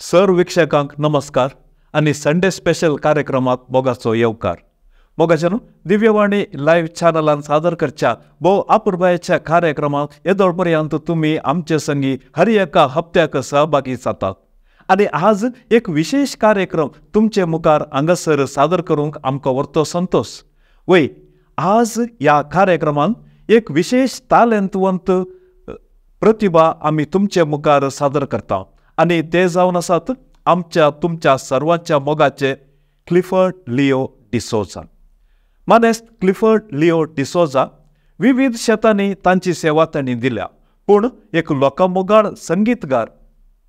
Sir वीक्षकांक नमस्कार आणि Sunday special कार्यक्रमात मोगाचो येवकार. मोगाच्यानु दिव्यवाणी लाईव्ह चॅनलान सादर करच्या भोव अपुर्बायेच्या कार्यक्रमात येदोळपर्यंत तुम्ही आमचे संगी हर एका हप्त्याक सहभागी जातात. आणि आज एक विशेष कार्यक्रम तुमचे मुखार हांगासर सादर करूंक आमकां व्हरतो संतोष. वय आज या कार्यक्रमात एक विशेष तालंतवंत प्रतिभा आम्ही तुमचे मुखार सादर करता आणि ते जावन आसात आमच्या तुमच्या सर्वांच्या मोगाचे क्लिफर्ड लिओ डिसोजा. मानेस्त क्लिफर्ड लिओ डिसोजा विविध क्षेत्रांनी तांची सेवा तांणी दिल्या, पूण एक लोकमोगाळ संगीतकार,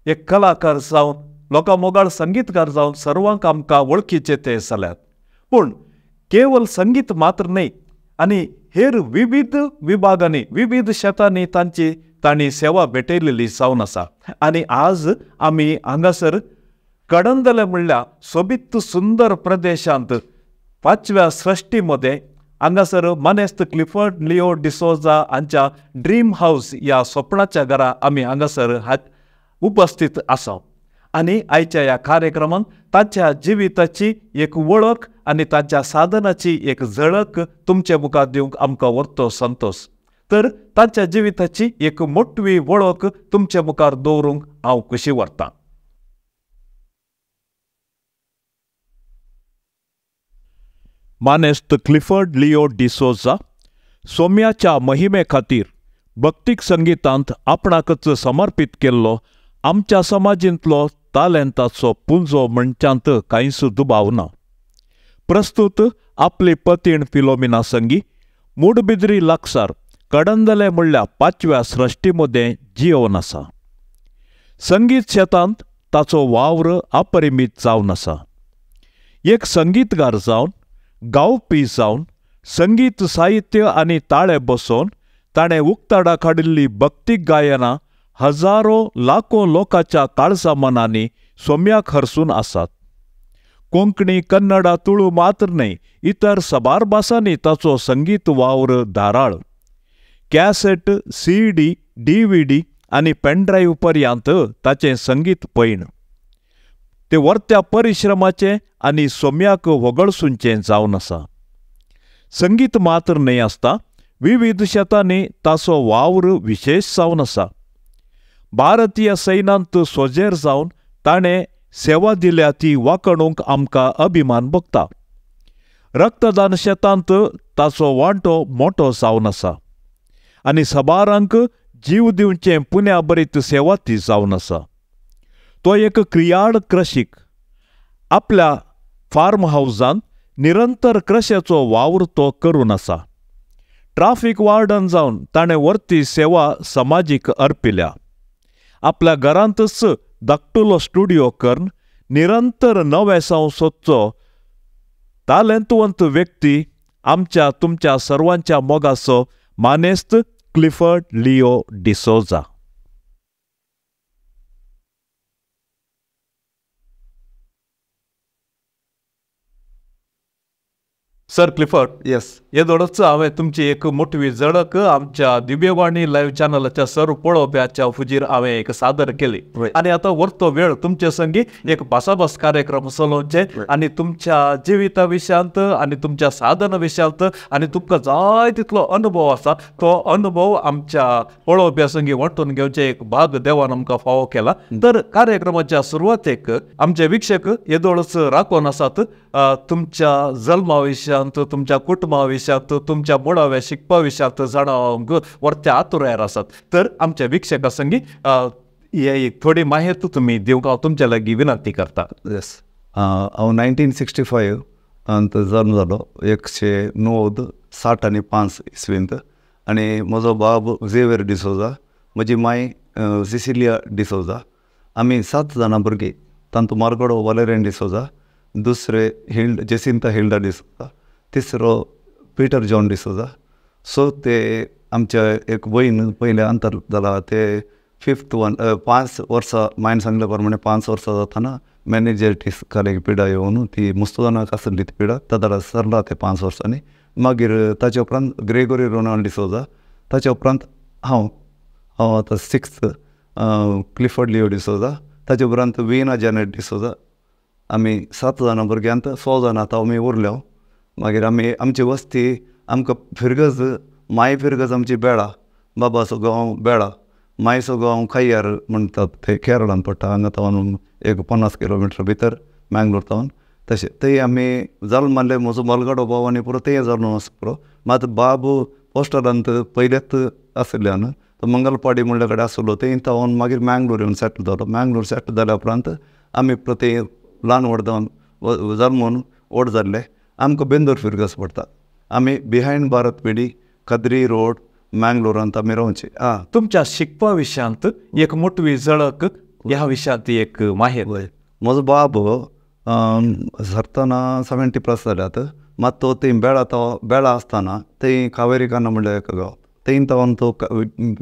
एक कलाकार जावन लोकमोगाळ संगीतकार जावन सर्वांक आमकां वळखीचे ते जाल्यात. पूण केवल संगीत मात्र न्ही आनी हेर विविध विभागांनी विविध क्षेत्रांनी तांणी सेवा भेटयलेली जावन आसा. आनी आज आमी हांगासर कडंदले म्हणल्या सोबीत सुंदर प्रदेशांत 5व्या सृष्टीमध्ये हांगासर मानेस्त क्लिफर्ड लिओ डिसोजा हांच्या ड्रीम हाऊस या स्वप्नाच्या घरा आमी हांगासर उपस्थित आसा. आणि आयच्या या कार्यक्रमात तांच्या जिविताची एक वळख आणि तांच्या साधनाची एक झळक तुमचे मुखार दिवंक आमकां व्हरतो संतोष. तर तांच्या जिविताची एक मोठवी वळख तुमचे मुखार दवरूंक हांव कशी व्हरतां. मानेस्त क्लिफर्ड लिओ डिसोजा सोम्याच्या महिमे खातीर भक्तीक संगीतांत आपणाकच समर्पित केल्लो आमच्या समाजींतलो तालंताचो पुंजो म्हणच्यांत कांयच दुबाव ना. प्रस्तुत आपली पतीण फिलोमिना संगी मूडबिद्री लागसार कडंदले म्हणल्या 5व्या सृष्टीमध्ये जियोवन आसा. संगीत क्षेत्रांत ताचो वावर अपरिमीत जावन आसा. एक संगीतकार जावन, गावपी जावन, संगीत साहित्य आनी ताळे बसोवन ताणें उक्ताडा काडिल्ली भक्तीक गायनां हजारो लाखो लोकांच्या काळजा मनांनी सोम्याक हरसून आसात. कोंकणी, कन्नडा, तुळू मात्र न्ही, इतर सबार भासांनी ताचो संगीत वावर धाराळ. कॅसेट, CD, DVD आनी पेनड्रायव्ह पर्यंत ताचें संगीत पैण. ते वर्त्या परिश्रमाचें आनी सोम्याक वगळसूंचें जावन आसा. संगीत मात्र न्ही आसता विविध क्षेत्रांनी ताचो वावर विशेश जावन आसा. भारतीय सैन्यांत सोजेर जावन ताणें सेवा दिल्या ती वाखणूंक आमकां अभिमान भोगता. रक्तदान क्षेत्रांत ताचो वांटो मोठो जावन आसा आनी सबारांक जीव दिवचें पुण्या बरीत सेवा ती जावन आसा. तो एक क्रियाळ कृषीक. आपल्या फार्म हाऊसांत निरंतर कृशेचो वावर तो करून आसा. ट्राफिक वार्डन जावन ताणें वर्ती सेवा समाजीक अर्पिल्या. आपल्या घरांतच धाकटुलो स्टुडिओ करून निरंतर नवे साव सोदचो तालंतवंत व्यक्ती आमच्या तुमच्या सर्वांच्या मोगाचो मानेस्त Clifford Leo D'Souza. Sir Clifford, yes, येदोळच हांवें तुमची एक मोठवी झळक आमच्या दिव्यवाणी लाईव्ह चॅनलाच्या सर्व पळोवप्याच्या फुजीर हांवें एक सादर केली. आणि आता व्हरतो वेळ तुमचे संगी एक भासाभास कार्यक्रम चलोवचे आणि तुमच्या जिविता विशयांत आणि तुमच्या साधना विशयांत आणि तुमकां जाय तितलो अनुभव आसा तो अनुभव आमच्या पळोवप्या संगी वांटून घेवचे एक भाग देवान आमकां फावो केला. तर कार्यक्रमाच्या सुरवातेक आमचे वीक्षक येदोळच राखून आसात तुमच्या जल्मा विशयांत, तुमच्या कुटुंबा विशयांत, तुमच्या मुळाव्या शिकपा विशयांत जाणावंक वर्त्या आतुरायर आसात. तर आमच्या वीक्षका संगी एक थोडी माहिती तुमी दिवंक हांव तुमच्या लागीं विनंती करता. येस, हांव 1965 अंत जल्म जालो 1960 इस्वींत. आनी म्हजो बाब झेवियर डिसोजा, म्हजी माय सिसिलिया डिसोजा. आमी 7 जाणां भुरगीं. तांतूं मार्गोडो वलेरियन डिसोजा, दुसरे जेसिंता हिल्डा डिसोजा, तिसरो पीटर जॉन डिसोजा. सो ते आमच्या एक भयण पयले अंतर जाला ते 5th 5 वर्सां मायन सांगल्या प्रमाणे 5 वर्सां जाताना मॅनेजर खाली पिडा येवन ती मुस्तदानाक आसली ती पिडा ताका सरला ते 5 वर्सांनी. मागीर ताचे उपरांत ग्रेगोरी रोनाल्ड डिसोजा, ताचे उपरांत हांव आतां 6th क्लिफर्ड लिओ डिसोजा ताचे उपरांत विना जॅनेट डिसोजा आमी 7 जाणां भुरग्यांत 6 जाणां आतां आमी उरल्या. मागीर आमची वस्ती आमकां फिरगज माय फिरगज आमची बेळा, बाबाचो गांव बेळा, मायचो गांव खैयार म्हणटात थंय केरळान पडटा, हांगा तावन एक 50 किलोमिटर भितर मँगलोर तावन. तशें थंय आमी जल्म मारले. म्हजो मलगडो भाव आनी पुरो थंय जल्म आसा पुरो. मात बाब पोस्टलांत पयलेंच आशिल्ल्यान तो मंगलपाडी म्हणल्या कडेन आसलो. थंय तावन मागीर मँगलोर येवन सेटल जालो. मँगलोर सेटल जाल्या उपरांत आमी थंय ल्हान व्हड जावन जल्मून व्हड जाल्ले. आमकां बेंदूर फिरगस पडटा. आमी बिहायंड भारत पेडी कद्री रोड मँगलोरांत आमी रावचे. तुमच्या शिकपा विशयांत एक मोठवी झळक ह्या विशयांत एक माहेर. म्हजो बाब सरतना 70+ जाल्यात. मात तो थंय बेळा आसतना थंय कावेरी काना म्हणल्यार एक गांव, थंय तावन तो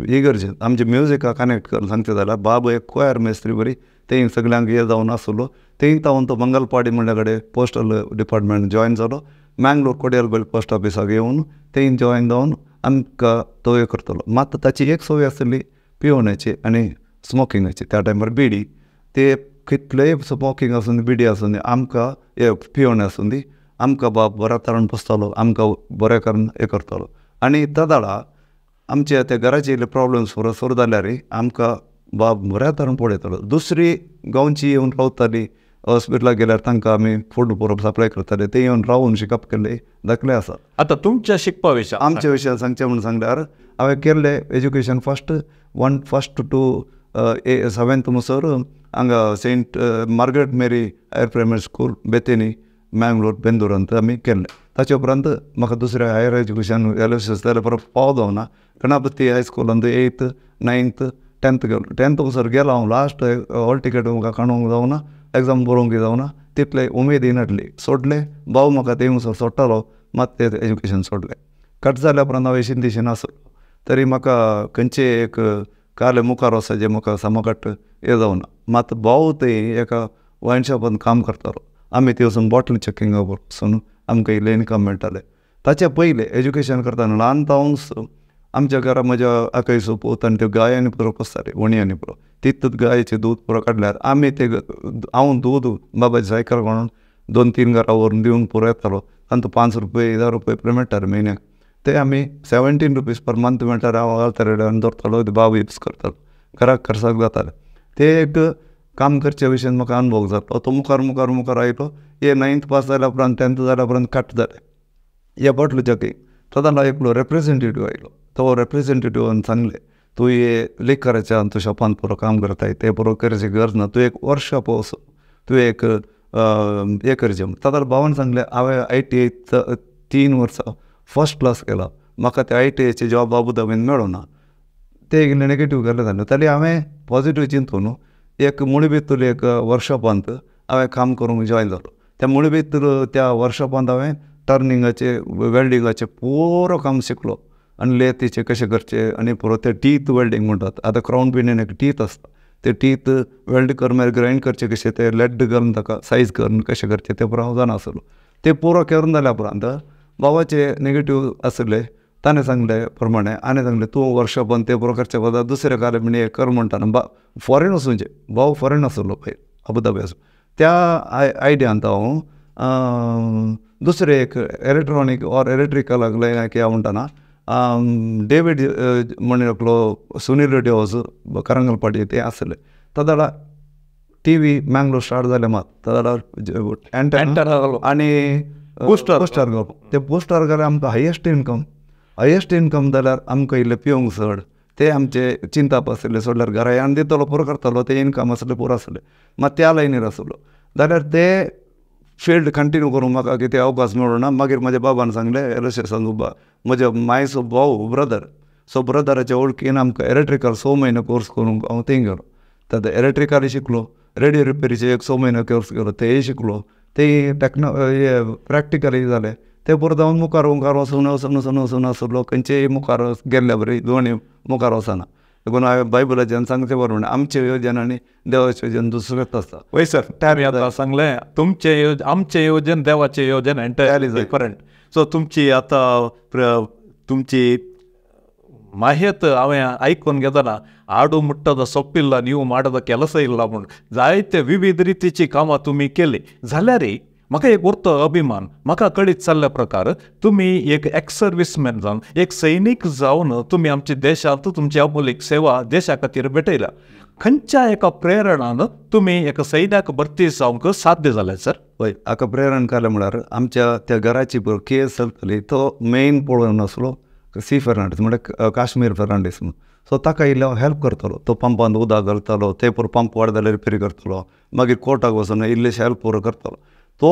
इगर्जेंत आमचे म्युजिका कनेक्ट करून सांगता जाल्यार बाब एक कोयर मेस्त्री बरी थंय सगळ्यांक हे जावन आसलो. थंय तावन तो मंगलपाडी म्हणल्या कडेन पोस्टल डिपार्टमेंट जॉयन जालो. मँगलोर कोडियाल पोस्ट ऑफिसाक येवन थंय जॉयन जावन आमकां तो हे करतलो. मात ताची एक संवय आसली पिवण्याची आनी स्मोकिंगाची. त्या टायमार बिडी ते कितलेय स्मोकिंग आसूं दी बिडी आसूं दी आमकां हे पिवणे आसूं दी आमकां बाब बऱ्या तरेन पोसतालो, आमकां बरें करून हे करतालो. आनी तादाळा आमचे ते घराचे इल्ले प्रॉब्लम्स सुरू जाल्यार आमकां बाब बऱ्या तरेन पळयतालो. दुसरी गांवची येवन रावताली, हॉस्पिटलाक गेल्यार तांकां आमी फूड पुरो सप्लाय करताले. ते येवन रावून शिकप केल्ले दाखले आसा. आतां तुमच्या शिकपा विशयांत आमच्या विशयान सांगचें म्हणून सांगल्यार हांवें केल्लें एज्युकेशन फस्ट टू 7th म्हणसर हांगा सेंट मार्गरेट मेरी हायर प्रायमरी स्कूल बेतेनी मँगलोर बेंदुरांत आमी केल्लें. ताचे उपरांत म्हाका दुसरें हायर एज्युकेशन एलएसएस जाल्यार परत पाव जावना. गणपती हायस्कुलांत 8th 9th 10th गेलो. 10th म्हणसर गेलो हांव. लास्ट हॉल टिकेट म्हाका काडूंक जावना, एग्जाम बरोवंक जावना. तितले उमेद येनाटली. सोडलें. भाव म्हाका थंय म्हणसर सोडटालो, मात तें एज्युकेशन सोडलें. कट जाल्या उपरांत हांव एशीन दिशीन आसलो. तरी म्हाका खंयचे एक काले मुखार वचपाचें म्हाका सामकट हे जावना. मात भाव थंय एका वायन शॉपांत काम करतालो. आमी थंय वचून बॉटल चॅकिंगा वचून आमकां इल्लें इनकम मेळटालें. ताचे पयलें एज्युकेशन करतना ल्हान तावूंच आमच्या घरा म्हज्या आकयचो पूत आनी त्यो गायांनी पुरो पोसताले, वणयांनी पुरो. तितूंत गायेचें दूद पुरो काडल्यार आमी ते हांव दूद बाबाची सायकल म्हणून 2-3 घरां व्हरून दिवन पुरो येतालो. तांतूं 5 रुपये 10 रुपये पुरो मेळटाले म्हयन्याक. ते आमी 17 रुपीज पर मंथ मेळटाले. हांव घालताले दवरतालो, बाब यूज करतालो. घराक खर्चाक जाताले. ते एक काम करचे विशयान म्हाका अनुभव जालो. तो मुखार आयलो. हे 9th पास जाल्या उपरांत 10th जाल्या उपरांत कट जालें. हे बॉटल चॅकिंग ताका एकलो रेप्रेझेंटेटीव आयलो. तो रेप्रेझेंटेटिवान सांगलें, तूं हे लेखकाराच्या तूं शॉपांत पुरो काम करताय ते पुरो करची गरज ना, तूं एक वर्ष पोवस, तूं एक हे करचें. ताका भावान सांगलें, हांवें ITI 3 वर्सां फर्स्ट क्लास केला, म्हाका ते ITIचे जॉब अबुधाबीन मेळोना. ते एक नेगेटीव केलें जालें. तरी हांवें पॉझिटीव चिंतून एक मुळबीतूल एक वर्कशॉपांत हांवें काम करूंक जॉयन जालो. त्या मुळबीतूल त्या वर्कशॉपांत हांवें टर्निंगाचे वेल्डिंगाचें पुरो काम शिकलो. आनी लेथीचे कशें करचे आनी पुरो ते टीथ वेल्डिंग म्हणटात. आतां क्राउन पिनीन एक टीथ आसता, ते टीथ वेल्ड करून मागीर ग्रायंड करचे कशें, ते लेड घालून ताका सायज करून कशें करचें ते पुरो हांव जाणासलो. ते पुरो करून जाल्या उपरांत भावाचे नेगेटीव आसले. ताणें सांगले प्रमाणे आनी सांगलें, तूं वर्कशॉपान ते पुरो करचे बद्दल दुसरे कार्य म्हणी हे कर म्हणटाना. फॉरेन वचूंचे, भाव फॉरेन आसलो पळय अबुधाबी आसूं. त्या आयडियांत हांव दुसरें एक इलेक्ट्रॉनीक ऑर इलेक्ट्रिकलाक लायक ह्या म्हणटाना डेवीड म्हणून एकलो सुनील रेड्डी हावज करंगलपाटी ते आसले. ताका TV मँगलोर स्टार्ट जालें. मात ताका एंटर आनी पोस्टार घालप. ते पोस्टार घाल्यार आमकां हायेस्ट इनकम जाल्यार आमकां इल्लें पिवंक चड. ते आमचे चिंताप आसले. सोडल्यार घरा येवन दितलो पुरो करतालो, ते इनकम आसलें पुरो आसलें. मात त्या लायनीर आसलो जाल्यार ते फिल्ड कंटिन्यू करूंक म्हाका कितें अवकाश मेळूना. मागीर म्हाज्या बाबान सांगलें एलएसएसान म्हज्या मायचो भाव ब्रदर, सो ब्रदराच्या वळखीन आमकां इलेक्ट्रिकल 6 म्हयने कोर्स करूंक हांव थंय गेलो. ताका इलेक्ट्रिकली शिकलो. रेडियो रिपेरीचे एक 6 म्हयने कोर्स केलो, तेय शिकलो. ते प्रॅक्टिकली जालें. ते पुरो जावन मुखार वचून आसलो. खंयचेय मुखार गेल्ल्या बरी दोनी मुखार वचना. देखून हांवें बायबलाच्यान सांगचें बरें म्हणलें, आमचें येवजन आनी देवाचें येवजन दुसरेंच आसता. वय सर, आतां सांगलें आमचें येवजन देवाचें येवजन एंटायरली डिफरंट. सो तुमची आतां तुमची ಮಾಹೇತ್ हांवें आयकून घेतना आडू मुट्टದ ಸೊಪ್ಪಿಲ್ಲ ನೀವು ಮಾಡದ ಕೆಲಸ ಇಲ್ಲ म्हणून जायते विविध रितीची कामां तुम्ही केली जाल्यार म्हाका एक उरतो अभिमान म्हाका कळीत चल्ल्या प्रकार तुम्ही एक एक्स सर्व्हिसमॅन जावन एक सैनीक जावन तुम्ही आमच्या देशांत तुमची अमूल्य सेवा देशा खातीर भेटयल्या खंयच्या एका प्रेरणान तुम्ही एका सैन्याक भरती जावंक साध्य जालें सर होय हाका प्रेरण केलें म्हळ्यार आमच्या त्या घराची पळय केस चलतली तो मेन पळोवन आसलो सी फर्नांडीस म्हणजे काश्मीर फर्नांडीस म्हणून सो ताका इल्लो हांव हेल्प करतलो तो पंपांत उदक घालतालो ते पर पंप वाड जाल्यार रिपेरी करतलो मागीर कोर्टाक वचून इल्लेशें हेल्प पुरो करतलो तो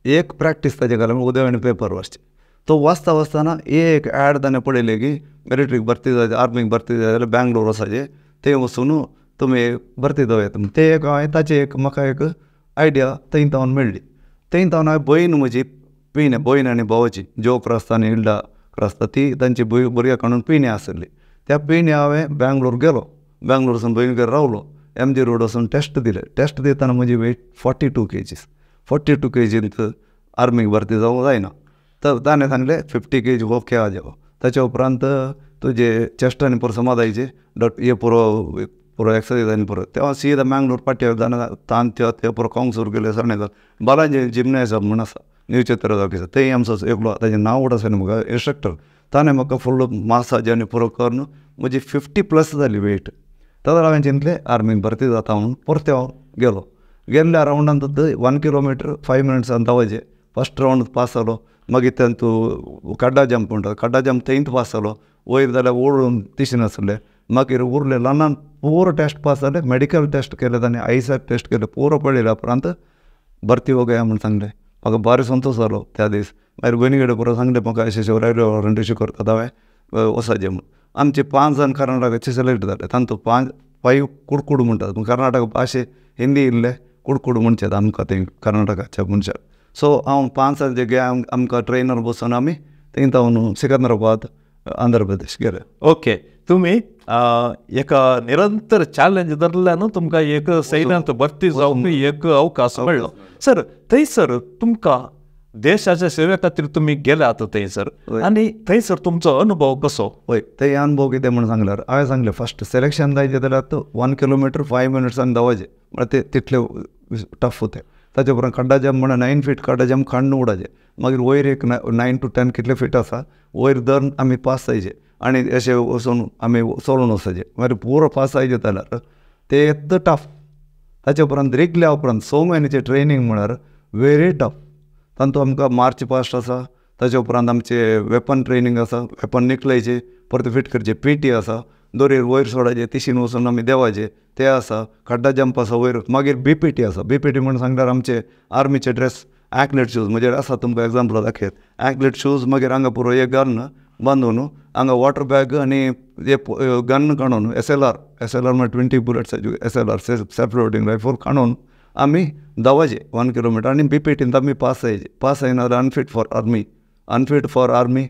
एक प्रॅक्टीस ताजे घालून उदक आनी पेपर वाचचे तो वाचता वाचताना एक ॲड ताणें पळयलें की मिलिटरीक भरती जाय आर्मीक भरती जाय जाल्यार बँगलोर वचाचे थंय वचून तुमी भरती जावं ते एक हांवें ताचे एक म्हाका एक आयडिया थंय तावन मेळ्ळी थंय तावन हांवें भयण म्हजी भयण आनी भावाची जो क्रास्ता आनी इल्डा क्रास्ता ती तांची भुरग्यां काडून पिण्या आसली त्या पिण्या हांवें बँगलोर गेलो बँगलोर वचून भयणीगेर रावलो MG रोड वचून टेस्ट दिलें टेस्ट दिताना म्हजी वेट 42 kgs 42 kg आर्मीक भरती जावंक जायना तर ताणें सांगलें 50 kg हो खेळा जावो ताच्या उपरांत तुजे चेस्ट आनी पुरो समाधायचे हे पुरो एक्सरसायज आनी पुरो तेव्हा सीदा बँगलोर पाट्यार जाणा तान ते पुरो काँग्सूर गेले सणें बालाजी जिमनेजियम म्हूण आसा न्यू चित्र ऑफिस थंय आमचो एकलो ताजें नांव उड आसा न्ही म्हाका इंस्ट्रक्टर ताणें म्हाका फुल्ल मसाज आनी पुरो करून म्हजी 50+ जाली वेट तर हांवें चिंतलें आर्मीक भरती जाता म्हणून परते हांव गेलो गेल्ल्या रावंडांत 1 किलोमीटर 5 मिनट्सान धांवचे फस्ट रावंड पास जालो मागीर तूं कड्डा जंप म्हणटा कड्डा जंप थंयच पास जालो वयर जाल्यार ओडून दिशिनासलें मागीर उरलें लंडन पुरो टेस्ट पास जालें मेडिकल टेस्ट केले ताणें आयसॅक टेस्ट केले पुरो पळयल्या उपरांत भरती वगैरे म्हणून सांगलें म्हाका बारी संतोश जालो त्या दीस मागीर भयणी कडेन पुरो सांगलें म्हाका अशें रेल्वे वॉरंटीशी करता हांवें वसाचें म्हणून आमचे 5 जाण कर्नाटकाचे सिलेक्ट जाले तांतूं 5 कुडकुड म्हणटात कर्नाटक भाशे हिंदी इल्ले कुडकुड म्हणचेत आमकां ते कर्नाटकाच्या मनशाक सो हांव 5 जाणांचे गे आमकां ट्रेनर बसून आमी थंय तावन सिकंदराबाद आंध्र प्रदेश गेले ओके तुम्ही एका निरंतर चॅलेंज धरल्यानं तुमकां एक सैन्यांत भरती जावंक एक अवकाश मेळ्ळो सर थंयसर तुमकां देशाच्या सेवे खातीर तुमी गेल्यात थंयसर आनी थंयसर तुमचो अनुभव कसो होय थंय अनुभव कितें म्हणून सांगल्यार हांवें सांगलें फस्ट सिलेक्शन जायचें जाल्यार तो 1 किलोमीटर 5 मिनट्सान धांवचें म्हळ्यार ते तितले टफ उरते ताचे उपरांत कड्डा जंप म्हणून 9 फीट कड्डा जंप काडून उडाचे मागीर वयर एक 9 to 10 कितले फीट आसा वयर धरून आमी पास जायचे आनी अशें वचून आमी चलून वचचे मागीर पुरो पास जायचे जाल्यार ते येत टफ ताचे उपरांत रिगल्या उपरांत 6 म्हयन्याचें ट्रेनींग म्हळ्यार व्हेरी टफ तातूंत आमकां मार्च पास्ट आसा ताचे उपरांत आमचे वेपन ट्रेनींग आसा वेपन निकलायचे परत फीट करचे PT आसा दोरयेर वयर सोडाचे तिशीन वचून आमी देवाचे ते आसा खड्डा जंप आसा वयर मागीर BPT आसा BPT म्हणून सांगल्यार आमचे आर्मीचे ड्रेस ॲक्लेट शूज म्हणजे आसा तुमकां एग्जाम्पल दाखयत ॲक्लेट शूज मागीर हांगा पुरो एक गन बांदून हांगा वॉटर बॅग आनी गन काडून SLR म्हळ्यार 20 बुलेट्साचे SLR सेल्फ लोडिंग रायफल काडून आमी धांवचे 1 किलोमीटर आनी BPTंत आमी पास जायचे पास जायना unfit for army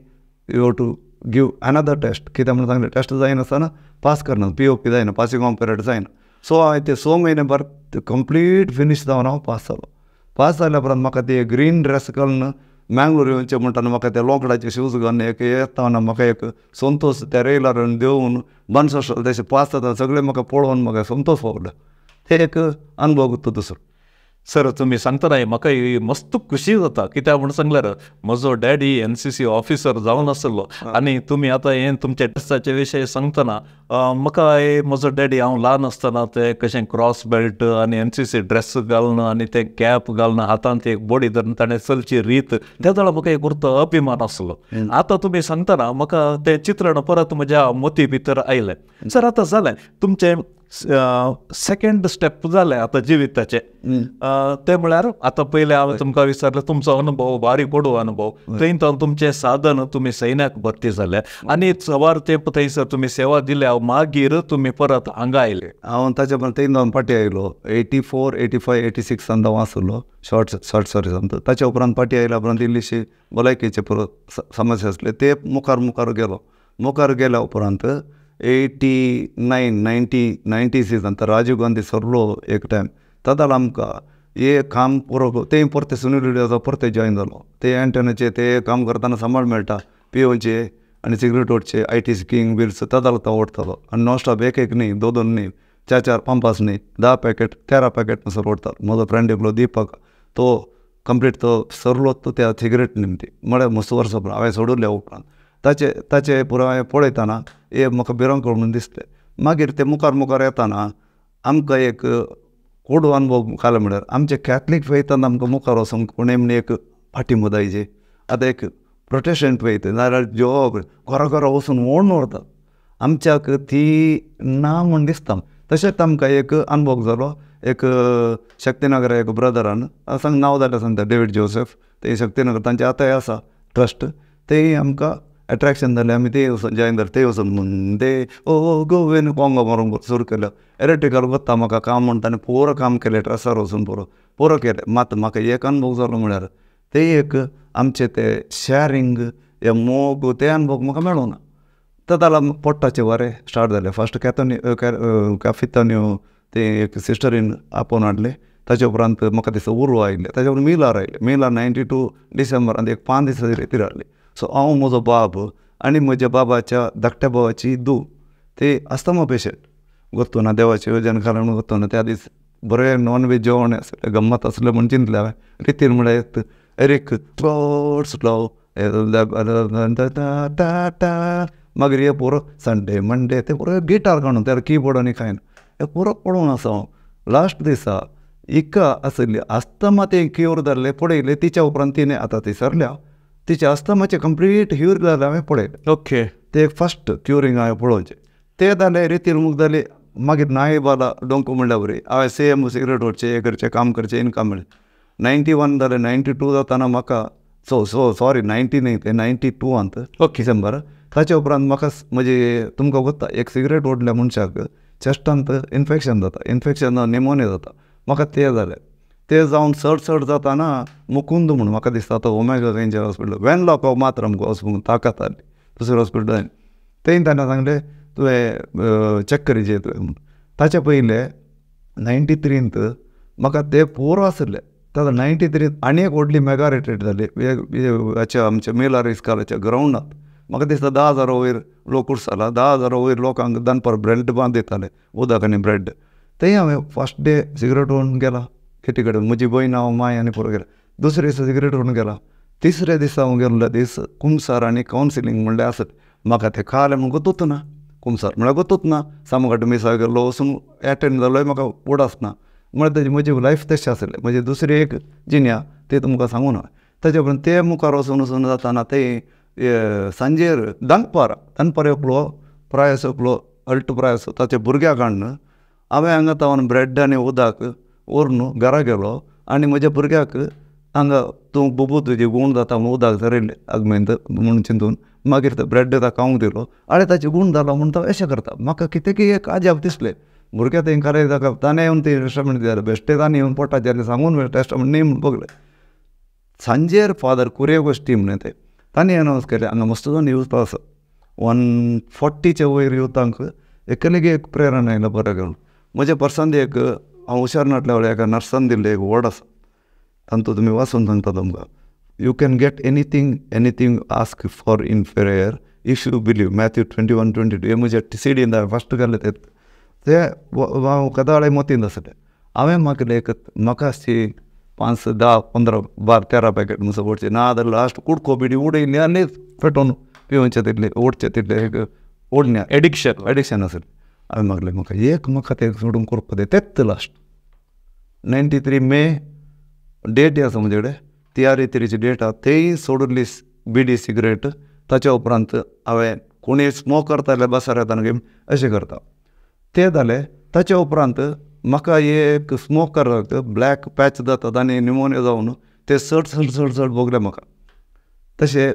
you have to give another test कित्याक म्हणून सांगलें टेस्ट जायनासतना पास करना POP जायना पासिंग ऑन पिरियड जायना सो हांवें ते 6 म्हयने भर कंप्लीट फिनीश जावन हांव पास जालो पास जाल्या उपरांत म्हाका ते ग्रीन ड्रेस घालून मँगलोर येवचें म्हणटाना म्हाका ते लोकडाचे शूज घालून एक येताना म्हाका एक संतोश त्या रेलार देंवन बन्स आसलो तशें पास जाता सगळें म्हाका पळोवन म्हाका संतोश पावलो ते एक अनुभव उरतो दुसरो सर तुम्ही सांगतना म्हाका मस्त खुशी जाता कित्याक म्हणून सांगल्यार म्हजो डॅडी NCC ऑफिसर जावन आसलो आनी तुमी आतां हें तुमच्या ड्रेसाचे विशय सांगतना म्हाका म्हजो डॅडी हांव ल्हान आसतना ते कशें क्रॉस बेल्ट आनी NCC ड्रेस घालून आनी ते कॅप घालून हातांत एक बॉडी धरून ताणें चलची रीत त्या वेळा म्हाका एक उरतो अभिमान आसलो आतां तुमी सांगतना म्हाका तें चित्रण परत म्हज्या मती भितर आयलें सर आतां जालें तुमचें सेकंड स्टेप जालें आतां जिविताचें ते म्हळ्यार आतां पयलें हांवें तुमकां विचारलें तुमचो अनुभव बारीक व्हडू अनुभव थंय तुमचें साधन तुमी सैन्याक भरती जाले आनी सवार तेंप थंयसर तुमी सेवा दिल्या मागीर तुमी परत हांगा आयले हांव ताचे परत थंय जावन पाटी आयलो 84, 85, 86 हांव आसलो शॉर्ट सर्विसांत ताच्या उपरांत पाटी आयल्या उपरांत इल्लीशी भलायकेचे परत समस्या आसले ते मुखार गेल्या उपरांत 89, 96 अंत राजीव गांधी सरलो एक टायम ताका आमकां हे काम पुरो ते परते सुनील रेड्डी परते जॉइन जालो ते एंटनाचे ते काम करतना सांबाळ मेळटा POचे आनी सिगरेट ओडचे IT किंग बिल्स तदा ओडतालो आनी नॉन स्टॉप एक न्ही दोन न्ही 4-5 न्ही 10 पॅकेट 13 पॅकेट सर ओडतालो. म्हजो फ्रेंड एकलो दीपक तो कंप्लीट तो सरलो तो त्या सिगरेट निमती म्हळ्यार मस्त वर्सां उपरांत हांवें सोडूल्या उपरांत ताचे पुरो हांवें पळयताना हे म्हाका भिरांकूळ म्हणून दिसलें. मागीर ते मुखार येताना आमकां एक कोडू अनुभव खालो म्हळ्यार आमचे कॅथलीक फेथान आमकां मुखार वचूंक कोणें म्हण एक फाटी मोदायचे. आतां एक प्रोटेस्टंट फेथ नाल्यार जो घरा वचून ओडून व्हरता आमच्याक ती ना म्हूण दिसता. तशेंच आमकां एक अनुभव जालो एक शक्तीनगर एक ब्रदरान सांग नांव जाल्यार सांगता डेविड जोसेफ ते शक्तीनगर तांचे आतांय आसा ट्रस्ट तेय आमकां एट्रॅक्शन जालें आमी ते वचून जॉयन जालें ते वचून म्हणून ते गोवेन कोंगो मारूंक सुरू केलो. इलेक्ट्रिकल वता म्हाका काम म्हणटा आनी पुरो काम केलें ट्रसार वचून पुरो केलें. मात म्हाका एक अनुभव जालो म्हळ्यार ते एक आमचे ते शेअरिंग हे मोग ते अनुभव म्हाका मेळूं ना. तो जाल्यार पोट्टाचे वारें स्टार्ट जालें. फस्ट कॅफितान्यो ते एक सिस्टरीन आपोवन हाडले. ताचे उपरांत म्हाका दिसता उर्व आयिल्ले ताचे उपरांत मिलार आयले. मिलार 92 डिसेंबरांत एक 5 दिसा रितीर हाडली. सो हांव म्हजो बाब आनी म्हज्या बाबाच्या धाकट्या भावाची धूव ते अस्थमा पेशंट गोत्तो ना देवाचे येवजण कारण गोत्तो ना त्या दीस बरें नॉन वेज जेवण आसलें गम्मत आसलें म्हूण चिंतलें हांवें. रितीर म्हळ्यार एरीक गॉड्स लव मागीर हे पुरो संडे मंडे ते पुरो गिटार काडून त्या कीबोर्ड आनी कांय ना हे पुरो पळोवन आसा हांव. लास्ट दिसा इका आसली अस्थमा ते क्यूर जाल्ले पळयले. तिच्या उपरांत तिणें आतां ती सरल्या तिचे अस्थमाचे कंप्लीट क्यूर जालें हांवें पळयलें. ओके ते फस्ट क्युरींग हांवें पळोवचें ते जालें रितीर मुख जाली. मागीर नायबाला डोंको म्हणल्यार बरी हांवें सेम सिगरेट ओडचें हें करचें काम करचें इनकम मेळ्ळें. 91 जालें 92 जाताना म्हाका सॉरी 90 न्ही ते 92 डिसेंबर. ताचे उपरांत म्हाका म्हणजे तुमकां वता एक सिगरेट ओडल्या मनशाक चेस्टांत इन्फेक्शन जाता. इन्फेक्शन निमोनिया जाता. म्हाका तें जालें. ते जावन चड जाताना मुकुंद म्हणून म्हाका दिसता तो ओमेगा रेंजर हॉस्पिटल वेनलॉक मात्र आमकां वचूंक ताकत आसली दुसऱ्या हॉस्पिटलान. तें ताणें सांगलें तुवें चॅक करीचें तुवें म्हणून. ताचे पयलें 93 म्हाका ते पुरो आसले. ताका 93 आनी एक व्हडली मेगा रिट्रीट जाली हाच्या आमच्या मिलार इस्कालाच्या ग्रावंडांत. म्हाका दिसता 10,000 वयर लोक उरसाला 10,000 वयर लोकांक दनपार ब्रेड बांद दिताले उदक आनी ब्रेड. तें हांवें फस्ट डे सिगरेट ओडून गेला किटे कडेन म्हजी भयण हांव माय आनी पुरो गेला. दुसरे दिसा सिगरेट ओडून गेला. तिसरे दिसा हांव गेल्लो दीस कुमसार आनी कावन्सिलींग म्हणलें आसत. म्हाका तें खालें म्हूण गोतूच ना. कुमसार म्हळ्यार गोतूच ना. सामकाट मिसा गेल्लो वचून एटेंड जालोय म्हाका उडास ना म्हळ्यार तेजी म्हजी लायफ तशें आसलें. म्हजी दुसरी एक जिन्या ती तुमकां सांगूं ना. ताचे उपरांत ते मुखार वचून जाताना ते सांजेर दनपार येवलो प्रायस येवलो अल्ट प्रायस ताच्या भुरग्याक हाडून हांवें हांगा तावन ब्रेड आनी उदक व्हरून घरा गेलो आनी म्हज्या भुरग्याक हांगा तूं बुबू तुजी गूण जाता म्हूण उदक धरयलें आगमेंत म्हूण चिंतून मागीर तो ब्रेड ताका खावंक दिलो. आनी ताची गूण जालो म्हूण तो अशें करता. म्हाका कितें की एक अजाप दिसलें. भुरग्या तें खरें ताका ताणें येवन ती टेस्टामेंट दिलें बेश्टे ताणें येवन पोटाचेर सांगून टेस्टामेंट न्ही म्हूण बगलें. सांजेर फादर कुरेगोश्टी म्हणून ते ताणें अनावन्स केलें हांगा मस्त जावन यूथ आसा 140च्या वयर युथांक एकेलगे एक प्रेरण आयलो बरो घेवन. म्हज्या पर्सांत एक हांव हुशार नाटल्या वेळार एका नर्सान दिल्लें एक वर्ड आसा तातूंत तुमी वाचून सांगता तुमकां you can get anything ask for in prayer if you believe. Matthew 21:22 हे म्हजे सीडीन हांवें फस्ट केलें ते हांव कदाळे मोतीन आसलें. हांवें म्हाका अशी 5, 10, 15, 12, 13 पॅकेट म्हूण ओडचें ना जाल्यार लास्ट कुडको बिडी उडयली आनी पेटोवन पिवचे तितले ओडचे तितले एक ओडण्या एडिक्शन आसलें. हांवें मागलें म्हाका तें सोडून करपा दे. तेच लास्ट 93 मे डेट आसा म्हजे कडेन 13 डेट आसा. तेय सोडली बिडी सिगरेट. ताच्या उपरांत हांवें कोणी स्मोक करता जाल्यार बसार येताना घेवन अशें करता तें जालें. ताच्या उपरांत म्हाका एक स्मोक करपाक ब्लॅक पॅच जातात आनी निमोनिया जावन ते चड भोगलें म्हाका. तशें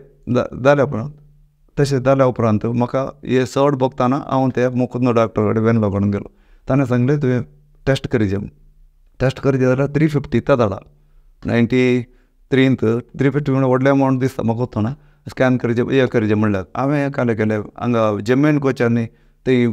जाल्या उपरांत म्हाका हे चड भोगताना हांव ते मुकुंद डॉक्टर कडेन वेनलो कडेन गेलो. ताणें सांगलें तुवें टेस्ट करीचें जाल्यार 350 तो धाडा. 93 350 म्हणल्यार व्हडलें अमावंट दिसता म्हाका वतना स्कॅन करीचें हें करीचें म्हणल्यार हांवें कालें केलें. हांगा जेमेन कोचांनी ते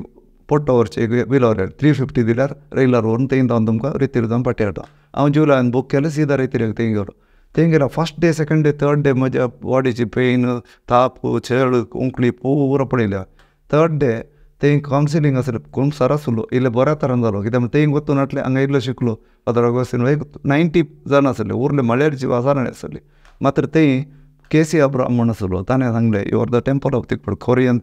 पोट्टो व्हरचें विलवर 350 दिल्यार रेग्युलर व्हरून थंय जावन तुमकां रितीर जावन पाटी हाडटा. हांव जुलायान बूक केलें सीदा रितीर थंय गेलो. ते गेला first day second day third day म्हज्या बॉडीची पेन ताप छेळ उंकली पुरा पडयल्या थर्ड डे ते कावन्सिलींग आसलें कोण सर आसलो इल्लें बऱ्या तरान जालो कित्याक ते वचून नाटलें हांगा इल्लो शिकलो फादर ऑगस्टीन एक 90 जाण आसले उरले मल्याळची वासारणी आसली मात्र ते केसी अब्राम म्हण आसलो ताणें सांगलें you are the temple of तिकड कोरियन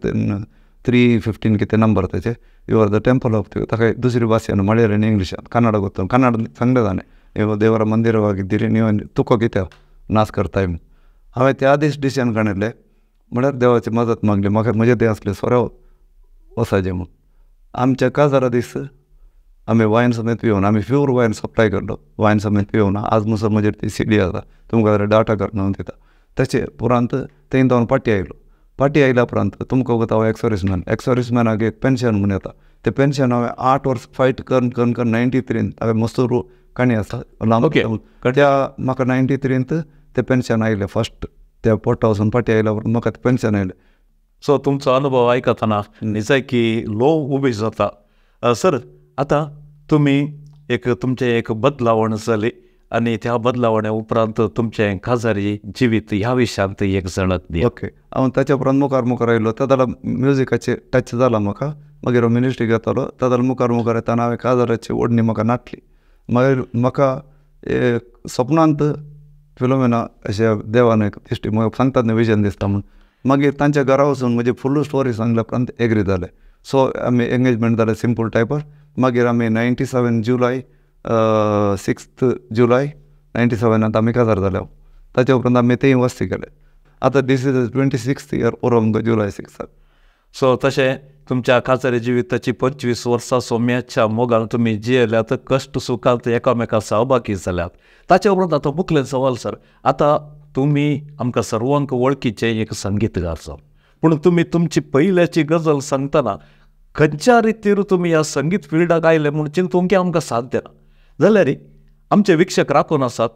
3:15 कितें नंबर तेचे you are the temple of तिकड ताका दुसरी भाशेन मल्याळीन इंग्लिशान कन्नड ಗೊತ್ತು ಕನ್ನಡ सांगलें ताणें इव देवರ मंदिरವಾಗಿದ್ದೀರಿ ನೀವು तुका कित्याक नाच करताय म्हूण हांवें त्या दीस डिसिजन काडिल्लें म्हळ्यार देवाची मदत मागली म्हाका म्हजें तें आसलें सोऱ्याव वसाचें म्हूण आमच्या काजारा दीस आमी वायन समेत पिवून आमी प्यूर वायन सप्लाय करलो वायन समेत पिवून आज मुसर म्हजेर ती CD आसा तुमकां डाटा करून दिता तशें पुरांत थंय जावन पाटी आयलो पाटी आयल्या उपरांत तुमकां वता हांव एक्सर्विसमॅनाक एक पेन्शन म्हूण येता तें पेन्शन हांवें 8 वर्स फायट करून 93 हांवें मस्तूर काणी आसा त्या म्हाका 93 तें पेन्शन आयलें फस्ट त्या पोट्टा वचून पाटी आयल्या उपरांत म्हाका तें पेन्शन आयलें. सो तुमचो अनुभव आयकतना निजय की लो उबी जाता सर. आता तुमी तुमचें एक बदलावण जाली आनी त्या बदलावण्या उपरांत तुमचें काजारी जिवीत ह्या विशयांत एक झलक दी. ओके हांव ताच्या उपरांत मुखार आयलो त्या जाल्यार म्युजिकाचेर टच जाला म्हाका मागीर हांव मिनिस्ट्री घेतालो त्या जाल्यार मुखार येताना हांवें काजाराची ओडणी म्हाका नाटली मागीर म्हाका सपनांत फिलोमेना अशें देवान एक दिश्टी म्हाका सांगतात न्ही विजन दिसता म्हूण मागीर तांच्या घरा वचून म्हजी फुल्ल स्टोरी सांगल्या उपरांत एग्री जालें. सो आमी एंगेजमेंट जालें सिंपल टायपार मागीर आमी 97 जुलय 6 जुलय 97 आमी काजार जाले. ताच्या उपरांत आमी तें वस्ती केलें. आतां this is 26th year or आमकां जुलय 6. सो तशें तुमच्या काजारी जिविताची 25 वर्सां सोम्याच्या मोगान तुमी जियेल्यात कश्ट सुखांत एकामेका सहभागी जाल्यात. ताच्या उपरांत आतां मुखेल सवाल सर. आतां तुमी आमकां सर्वांक वळखीचे एक संगीतकार जावन पूण तुमी तुमची पयल्याची गजल सांगतना खंयच्या रितीर तुमी ह्या संगीत फिल्डाक आयले म्हूण चिंतूंक आमकां साथ देना जाल्यार आमचे विक्षक राखून आसात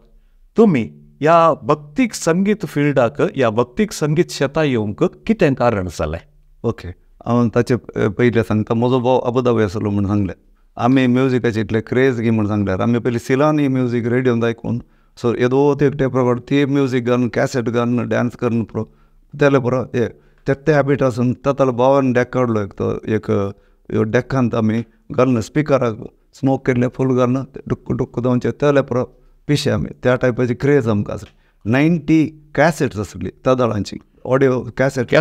तुमी ह्या भक्तीक संगीत फिल्डाक ह्या भक्तीक संगीत शेतां येवंक कितें कारण जालें. ओके हांव ताचे पयलें सांगता. म्हजो भाव अबुधाबी आसलो म्हूण सांगलें. आमी म्युजिकाचे इतले क्रेज घे म्हूण सांगल्यार आमी पयलीं सिलानी म्युजीक रेडियोन आयकून सो येदो ते टेप रेकॉर्ड ती म्युजीक घालून कॅसेट घालून डान्स करून पुरो तेले पुरो ते हॅबीट आसून तातूंत भावान डेक काडलो एक डेकांत आमी घालून स्पिकराक स्मोक केल्ले फूल घालून डुक्क डुक्क दोनचे तेले पुरो पिशे आमी त्या टायपाची क्रेज आमकां आसली. 90 कॅसेट्स आसली त्या दाळांची ऑडियो कॅसेट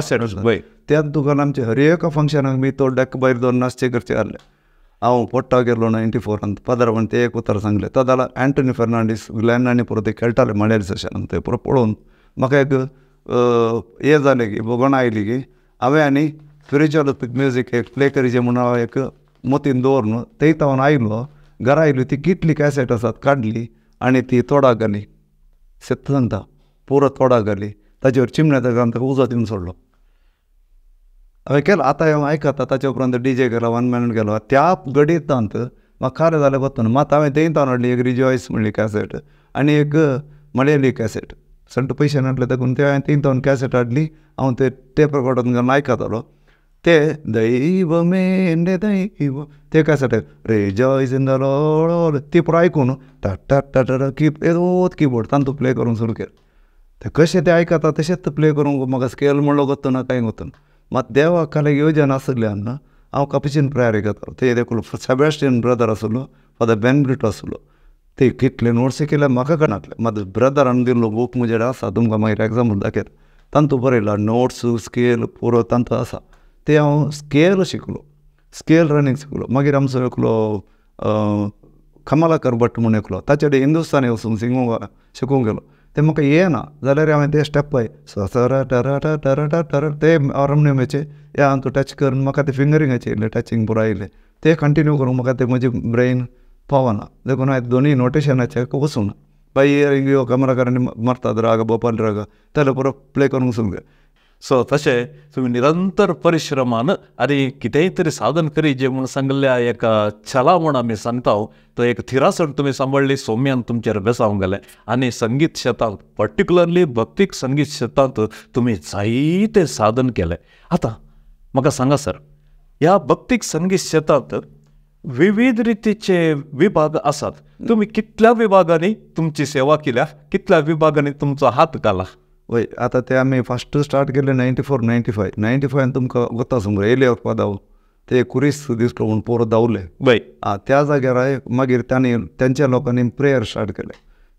त्यात तुका आमचे हर एका फंक्शनाक मी तो डेक भायर दोन नाचचे करचे आहले. हांव पोट्टा गेलो 94 पदार्पण ते एक उतर सांगलें त्या जाल्यार अँटनी फर्नांडीस ग्लॅन आनी पुरो ते खेळटाले मल्याळी सेशनान ते पुरो पळोवन म्हाका एक हें जालें की भोगण आयली की हांवें आनी स्पिरिच्युअल म्युजीक एक प्ले करीचें म्हणून हांव एक मोतीन दवरून ते हांव आयलो घरा आयली ती कितली कॅसेट आसात काडली आनी ती तोडाक घाली सत्य सांगता पुरो तोडाक घाली ताचेर चिमण्याचो घालून ताका उजो दिवन सोडलो. हांवें केलो आतां हांव आयकता ताचे उपरांत DJ केलो 1 मिनट गेलो त्या घडयेंत म्हाका खरें जालें बतून मात हांवें तें हाडली एक रिजॉयस म्हणली कॅसेट आनी एक मल्याळी कॅसेट संट पयशे नाटले देखून ते हांवें तें कॅसेट हाडली. हांव ते टेप रेकॉर्डान घालून आयकतालो ते दैव मेंडे दैव ते cassette rejoice in the Lord ती पुरो आयकून टा येदोत कीबोर्ड तांतू प्ले करूंक सुरू केलें. ते कशें ते आयकता तशेंच प्ले करूंक म्हाका स्केल म्हणलो गोत्तो ना कांय गोत्तो ना. मात देवा काले येवजन आसल्यान हांव कापुचीन प्रेयर घेतालो. ते देखून सेबॅस्टियन ब्रदर आसलो फादर बेन ब्रिटो आसलो ते कितले नोट्स केले म्हाका कळनातले मात ब्रदरान दिल्लो बूक म्हजेर आसा तुमकां मागीर एग्जाम्पल दाखयत तांतू बरयला नोट्स स्केल पुरो तांतू आसा ते हांव स्केल शिकलो स्केल रनींग शिकलो. मागीर आमचो एकलो कमलाकर भट म्हणून एकलो ताचे कडेन हिंदुस्तानी वचून सिंगूंक शिकूंक गेलो ते म्हाका येना जाल्यार हांवें ते स्टेप पळय सरा टरा टरा टरा ते हार्मोनियमाचे हे हांव तो टच करून म्हाका ते फिंगरिंगाचे येयले टचिंग पुरो आयले ते कंटिन्यू करूंक म्हाका ते म्हजे ब्रेन पावना देखून हांवें दोनी नोटेशनाचे वचून बाय इयरिंग यो कमराकारांनी मारतात राग भोपाल राग तेले पुरो प्ले करूंक सुरू केलें. सो तशें तुमी निरंतर परिश्रमान आनी कितेंय तरी साधन करी जे म्हूण सांगल्या एका छला म्हूण आमी सांगता तो एक थिरासण तुमी सांबाळ्ळी सोम्यान तुमचेर बेसावंक गेले आनी संगीत क्षेत्रांत पर्टिक्युलरली भक्तीक संगीत क्षेत्रांत तुमी जायते साधन केलें. आतां म्हाका सांगा सर ह्या भक्तीक संगीत क्षेत्रांत विविध रीतीचे विभाग असतात. तुम्ही कितल्या विभागांनी तुमची सेवा केल्या, कितल्या विभागांनी तुमचा हात घाला? वय आता ते आम्ही फस्ट स्टार्ट केले 94-95 तुमकां वता समोर येयले पदाव ते कुरीस दिसलो म्हणून पोरं धांवले. वय त्या जाग्यार मागीर त्यांच्या लोकांनी प्रेयर स्टार्ट केले.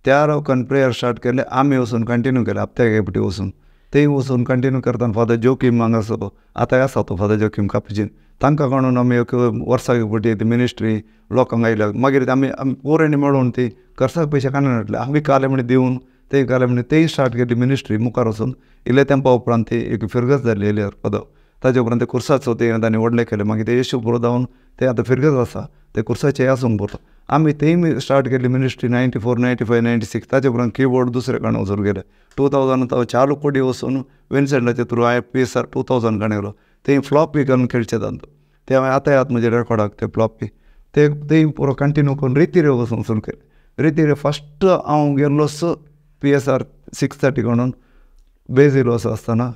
त्या लोकांनी प्रेयर स्टार्ट केले, आम्ही वचून कंटिन्यू केले हप्त्याक एकपटी वचून. ते वचून कंटिन्यू करतना फादर जोकीम हांगासर आतां आसा तो फादर जोकीम कापचीन, तांकां काडून आमी एक वर्साक एकपटी ती मिनिस्ट्री लोकांक आयल्या. मागीर आमी पोरांनी मेळून ती कर्साक पयशे काडून हाडले. आमी काले म्हणे दिवन ते काले म्हणे तेय स्टार्ट केली मिनिस्ट्री मुखार वचून. इल्ले तेंपा उपरांत ती एक फिरगत जाली येयल्यार पदव. ताजे उपरांत ते कुर्साचो ते तांणी व्हडलें केलें. मागीर ते येशू पुरो जावन ते आतां फिरगत आसा ते कुर्साचे आसूंक पुरो. आमी तेय स्टार्ट केली मिनिस्ट्री 94, 95, 96. ताजे उपरांत कीबोर्ड दुसरे कडेन वचून गेले. 2000 चालू कोडी वचून विन्सेंटाचे थ्रू हांवें PSR 2000 काणयलो. ते फ्लॉपी करून खेळचे तांतो ते हांवें आतां येतात म्हजे रेकॉर्डाक ते फ्लॉपी ते पुरो कंटिन्यू करून रितीरे वचून सुरू केले. रितीरे फस्ट हांव गेल्लोच PSR 630 म्हणून बेज येयलो असो आसतना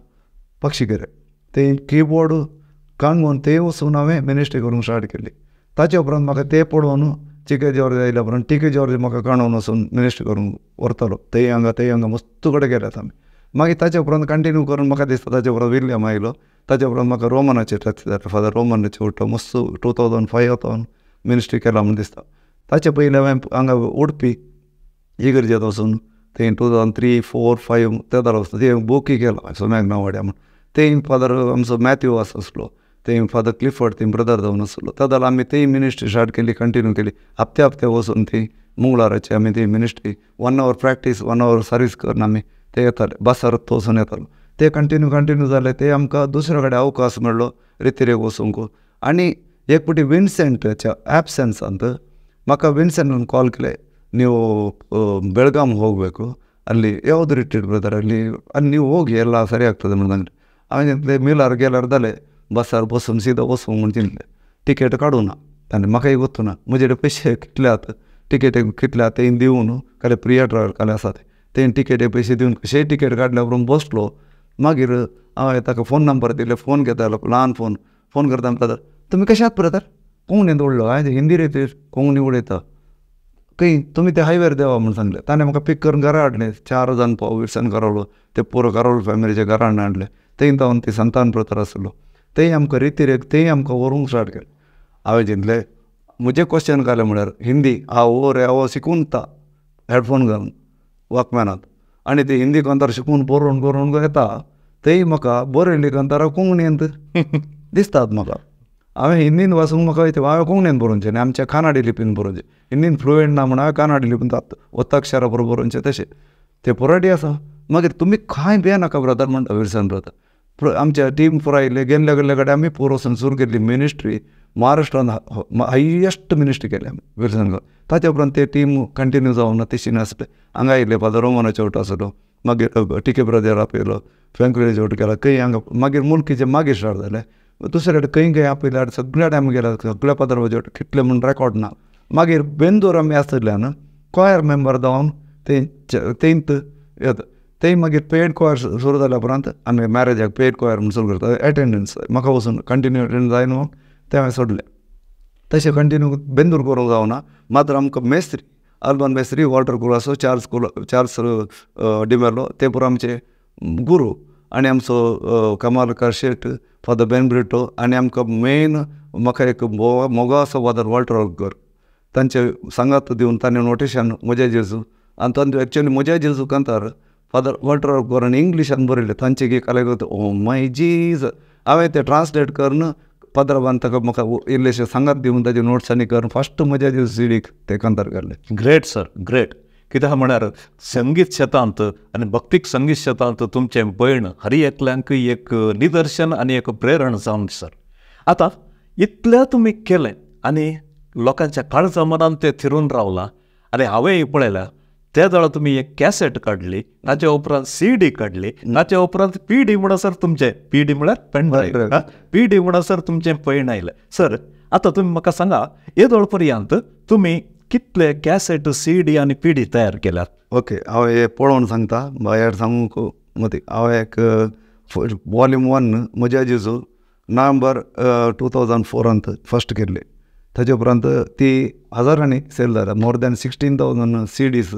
पक्षीकेरे ते कीबोर्ड काणून ते वचून हांवें मिनिस्ट्री करूंक स्टार्ट केली. ताचे उपरांत म्हाका ते पळोवन चिके जॉर्ज आयल्या उपरांत टिके जॉर्ज म्हाका काणून वचून मिनिस्ट्री करूंक व्हरतलो. ते हांगा मस्त कडेन गेल्यात आमी. मागीर ताचे उपरांत कंटिन्यू करून म्हाका दिसता ताचे उपरांत विल्यम आयलो. ताचे उपरांत म्हाका रोमनाचे टच जाता. फादर रोमनाचे उठलो मस्त 2005 मिनिस्ट्री केला म्हूण दिसता. ताचे पयलीं हांवें हांगा उडपी इगर्जेत वचून ते 2003, 4, 5 ते जालो वचता ते बोकी केला सोम्याक नांवाड्या म्हूण. ते फादर आमचो मॅथ्यू आसलो ते फादर क्लिफर्ड ते ब्रदर जावन आसलो. त्या जाल्यार आमी ती मिनिस्ट्री स्टार्ट केली कंटिन्यू केली. हप्ते वचून ती मंगळाराची आमी ती ministry 1 hour practice 1 hour service करून आमी ते येताले बासार वचून येतालो. ते कंटिन्यू जाले. ते आमकां दुसरे कडेन अवकाश मेळ्ळो रितीरेक वचूंक. आनी एक फावटी विन्सेंटाच्या एब्सन्सांत म्हाका विन्सेंटान कॉल केले, ನೀವು ಬೆಳಗಾಂ ಹೋಗಬೇಕು, ಅಲ್ಲಿ ಯಾವುದು ರಿಟ್ರೀಟ್ ಬ್ರದರ್ ಅಲ್ಲಿ ನೀವು ಹೋಗಿ ಎಲ್ಲ ಸರಿ ಆಗ್ತದೆ ಮೇಡಮ್. हांवें मिलार गेल्यार जालें बसार बसून सीदा वचूंक म्हूण चिंतलें. टिकेट काडूं ना ताणें म्हाकाय गोतू ना. म्हजे कडेन पयशे कितले आतां टिकेटीक कितले आतां तें दिवन काले प्रिया ड्रायव्हर काले आसा तें टिकेटीक पयशे दिवन कशेंय टिकेट काडल्या उपरांत बसलो. मागीर हांवें ताका फोन नंबर दिले. फोन घेतालो ल्हान फोन करता म्हणटा तुमी कशे आहात ब्रदर, कोंकणींत उडलो. हांवें हिंदी रेतीर कोंकणी उडयता खंय तुमी ते हायवेर देवा म्हूण सांगलें. ताणें म्हाका पीक करून घरा हाडलें. 4 जाण विर्सन कारोलो ते पुरो कारोल फॅमिलीच्या घरान हाडलें. थंय जावन ती संतान ब्रदर आसलो तेय आमकां रितीरेक तेय आमकां व्हरूंक स्टार्ट केलें. हांवें चिंतलें म्हजें क्वेश्चन घालें म्हळ्यार हिंदी हांव शिकून येता हेडफोन घालून वॉकमॅनांत आनी ती हिंदी कंतार शिकून बरोवन येता. तेय म्हाका बरयली कंतारां कोंकणींत दिसतात म्हाका. हांवें हिंदीन वाचूंक म्हाका येता हांवें कोंकणीन बरोवचें आनी आमच्या कानाडी लिपीन बरोवचें. हिंदीन फ्लुएंट ना म्हूण हांवें कानाडी लिपीन वत्ताक्षरा बरोबर बरोवचें तशें तें पुराटी आसा. मागीर तुमी कांय भियेनाका ब्रदर म्हणटा विल्सन ब्रदर. आमच्या टीम पुरो आयिल्ले गेल्ले कडेन आमी पुरो वचून सुरू केल्ली मिनिस्ट्री. महाराष्ट्रान हायेस्ट मिनिस्ट्री केली आमी विल्सन. ताचे उपरांत ते टीम कंटिन्यू जावन तशी नासले. हांगा आयिल्ले फादर रोमना चवट आसलो. मागीर टिके ब्रदर आपयलो, फ्रँकुले चवट केला खंय हांगा. मागीर मुल्कीचे मागीर स्टार्ट जालें. दुसरे कडेन खंय आपयल्यार सगळ्या टायम गेल्या सगळ्या पदर चवट कितले म्हूण रेकॉर्ड ना. मागीर बेंदूर आमी आसतल्यान कॉयर मेंबर जावन तेंत येता. ते मागीर पेड कॉयर सुरू जाल्या उपरांत आमी मॅरेजाक पेड कॉयर म्हूण सुरू करता. एटेंडन्स म्हाका वचून कंटिन्यू अटेंड जाय न्हू तें हांवें सोडलें. तशें कंटिन्यू बेंदूर करूंक जावना. मात्र आमकां मेस्त्री आल्बान मेस्त्री वॉल्टर कुलासो चार्ल्स डिमेलो ते पुरो आमचे गुरू आनी आमचो कमालकार शेट फादर बेन ब्रिटो आनी आमकां मेन म्हाका एक मोगो आसा फादर वॉल्टर ऑल्कर तांचे सांगात दिवन ताणें नोटिशन म्हज्या जेजू आनी तांचे एक्चुअली म्हज्या जेजू कांतार फादर वॉल्टर ऑल्कर इंग्लिशान बरयलें. तांचे की काले ओ माय जीज हांवें तें ट्रान्सलेट करून पदराबान ताका म्हाका इल्लेशें सांगात दिवन ताजे नोट्सांनी करून फस्ट म्हज्या जेजू सिडीक ते कांतार काडलें. Great sir great. कित्याक म्हळ्यार संगीत क्षेत्रांत आनी भक्तीक संगीत क्षेत्रांत तुमचें भयण हरी एकल्यांक एक निदर्शन आनी एक प्रेरण जावन सर. आतां इतलें तुमी केलें आनी लोकांच्या काळजा मनान तें थिरून रावलां आनी हांवेंय पळयलां. त्या वेळा तुमी एक कॅसेट काडली, ताच्या उपरांत CD काडली, ताच्या उपरांत PD म्हणसर तुमचें PD म्हळ्यार पेनड्रायव्ह PD म्हणसर तुमचें पैण आयलें. सर आतां तुमी म्हाका सांगा येदोळ पर्यंत तुमी कितले कॅसेट CD आनी PD तयार केल्यात? ओके हांव हे पळोवन सांगता भायर सांगूंक मदीं. हांवें एक वॉल्यूम 1 म्हज्या जेजू नोव्हेंबर 2004 फस्ट केल्ली. ताचे उपरांत ती हजारांनी सेल जाल्या, मोर दॅन 16,000 CDs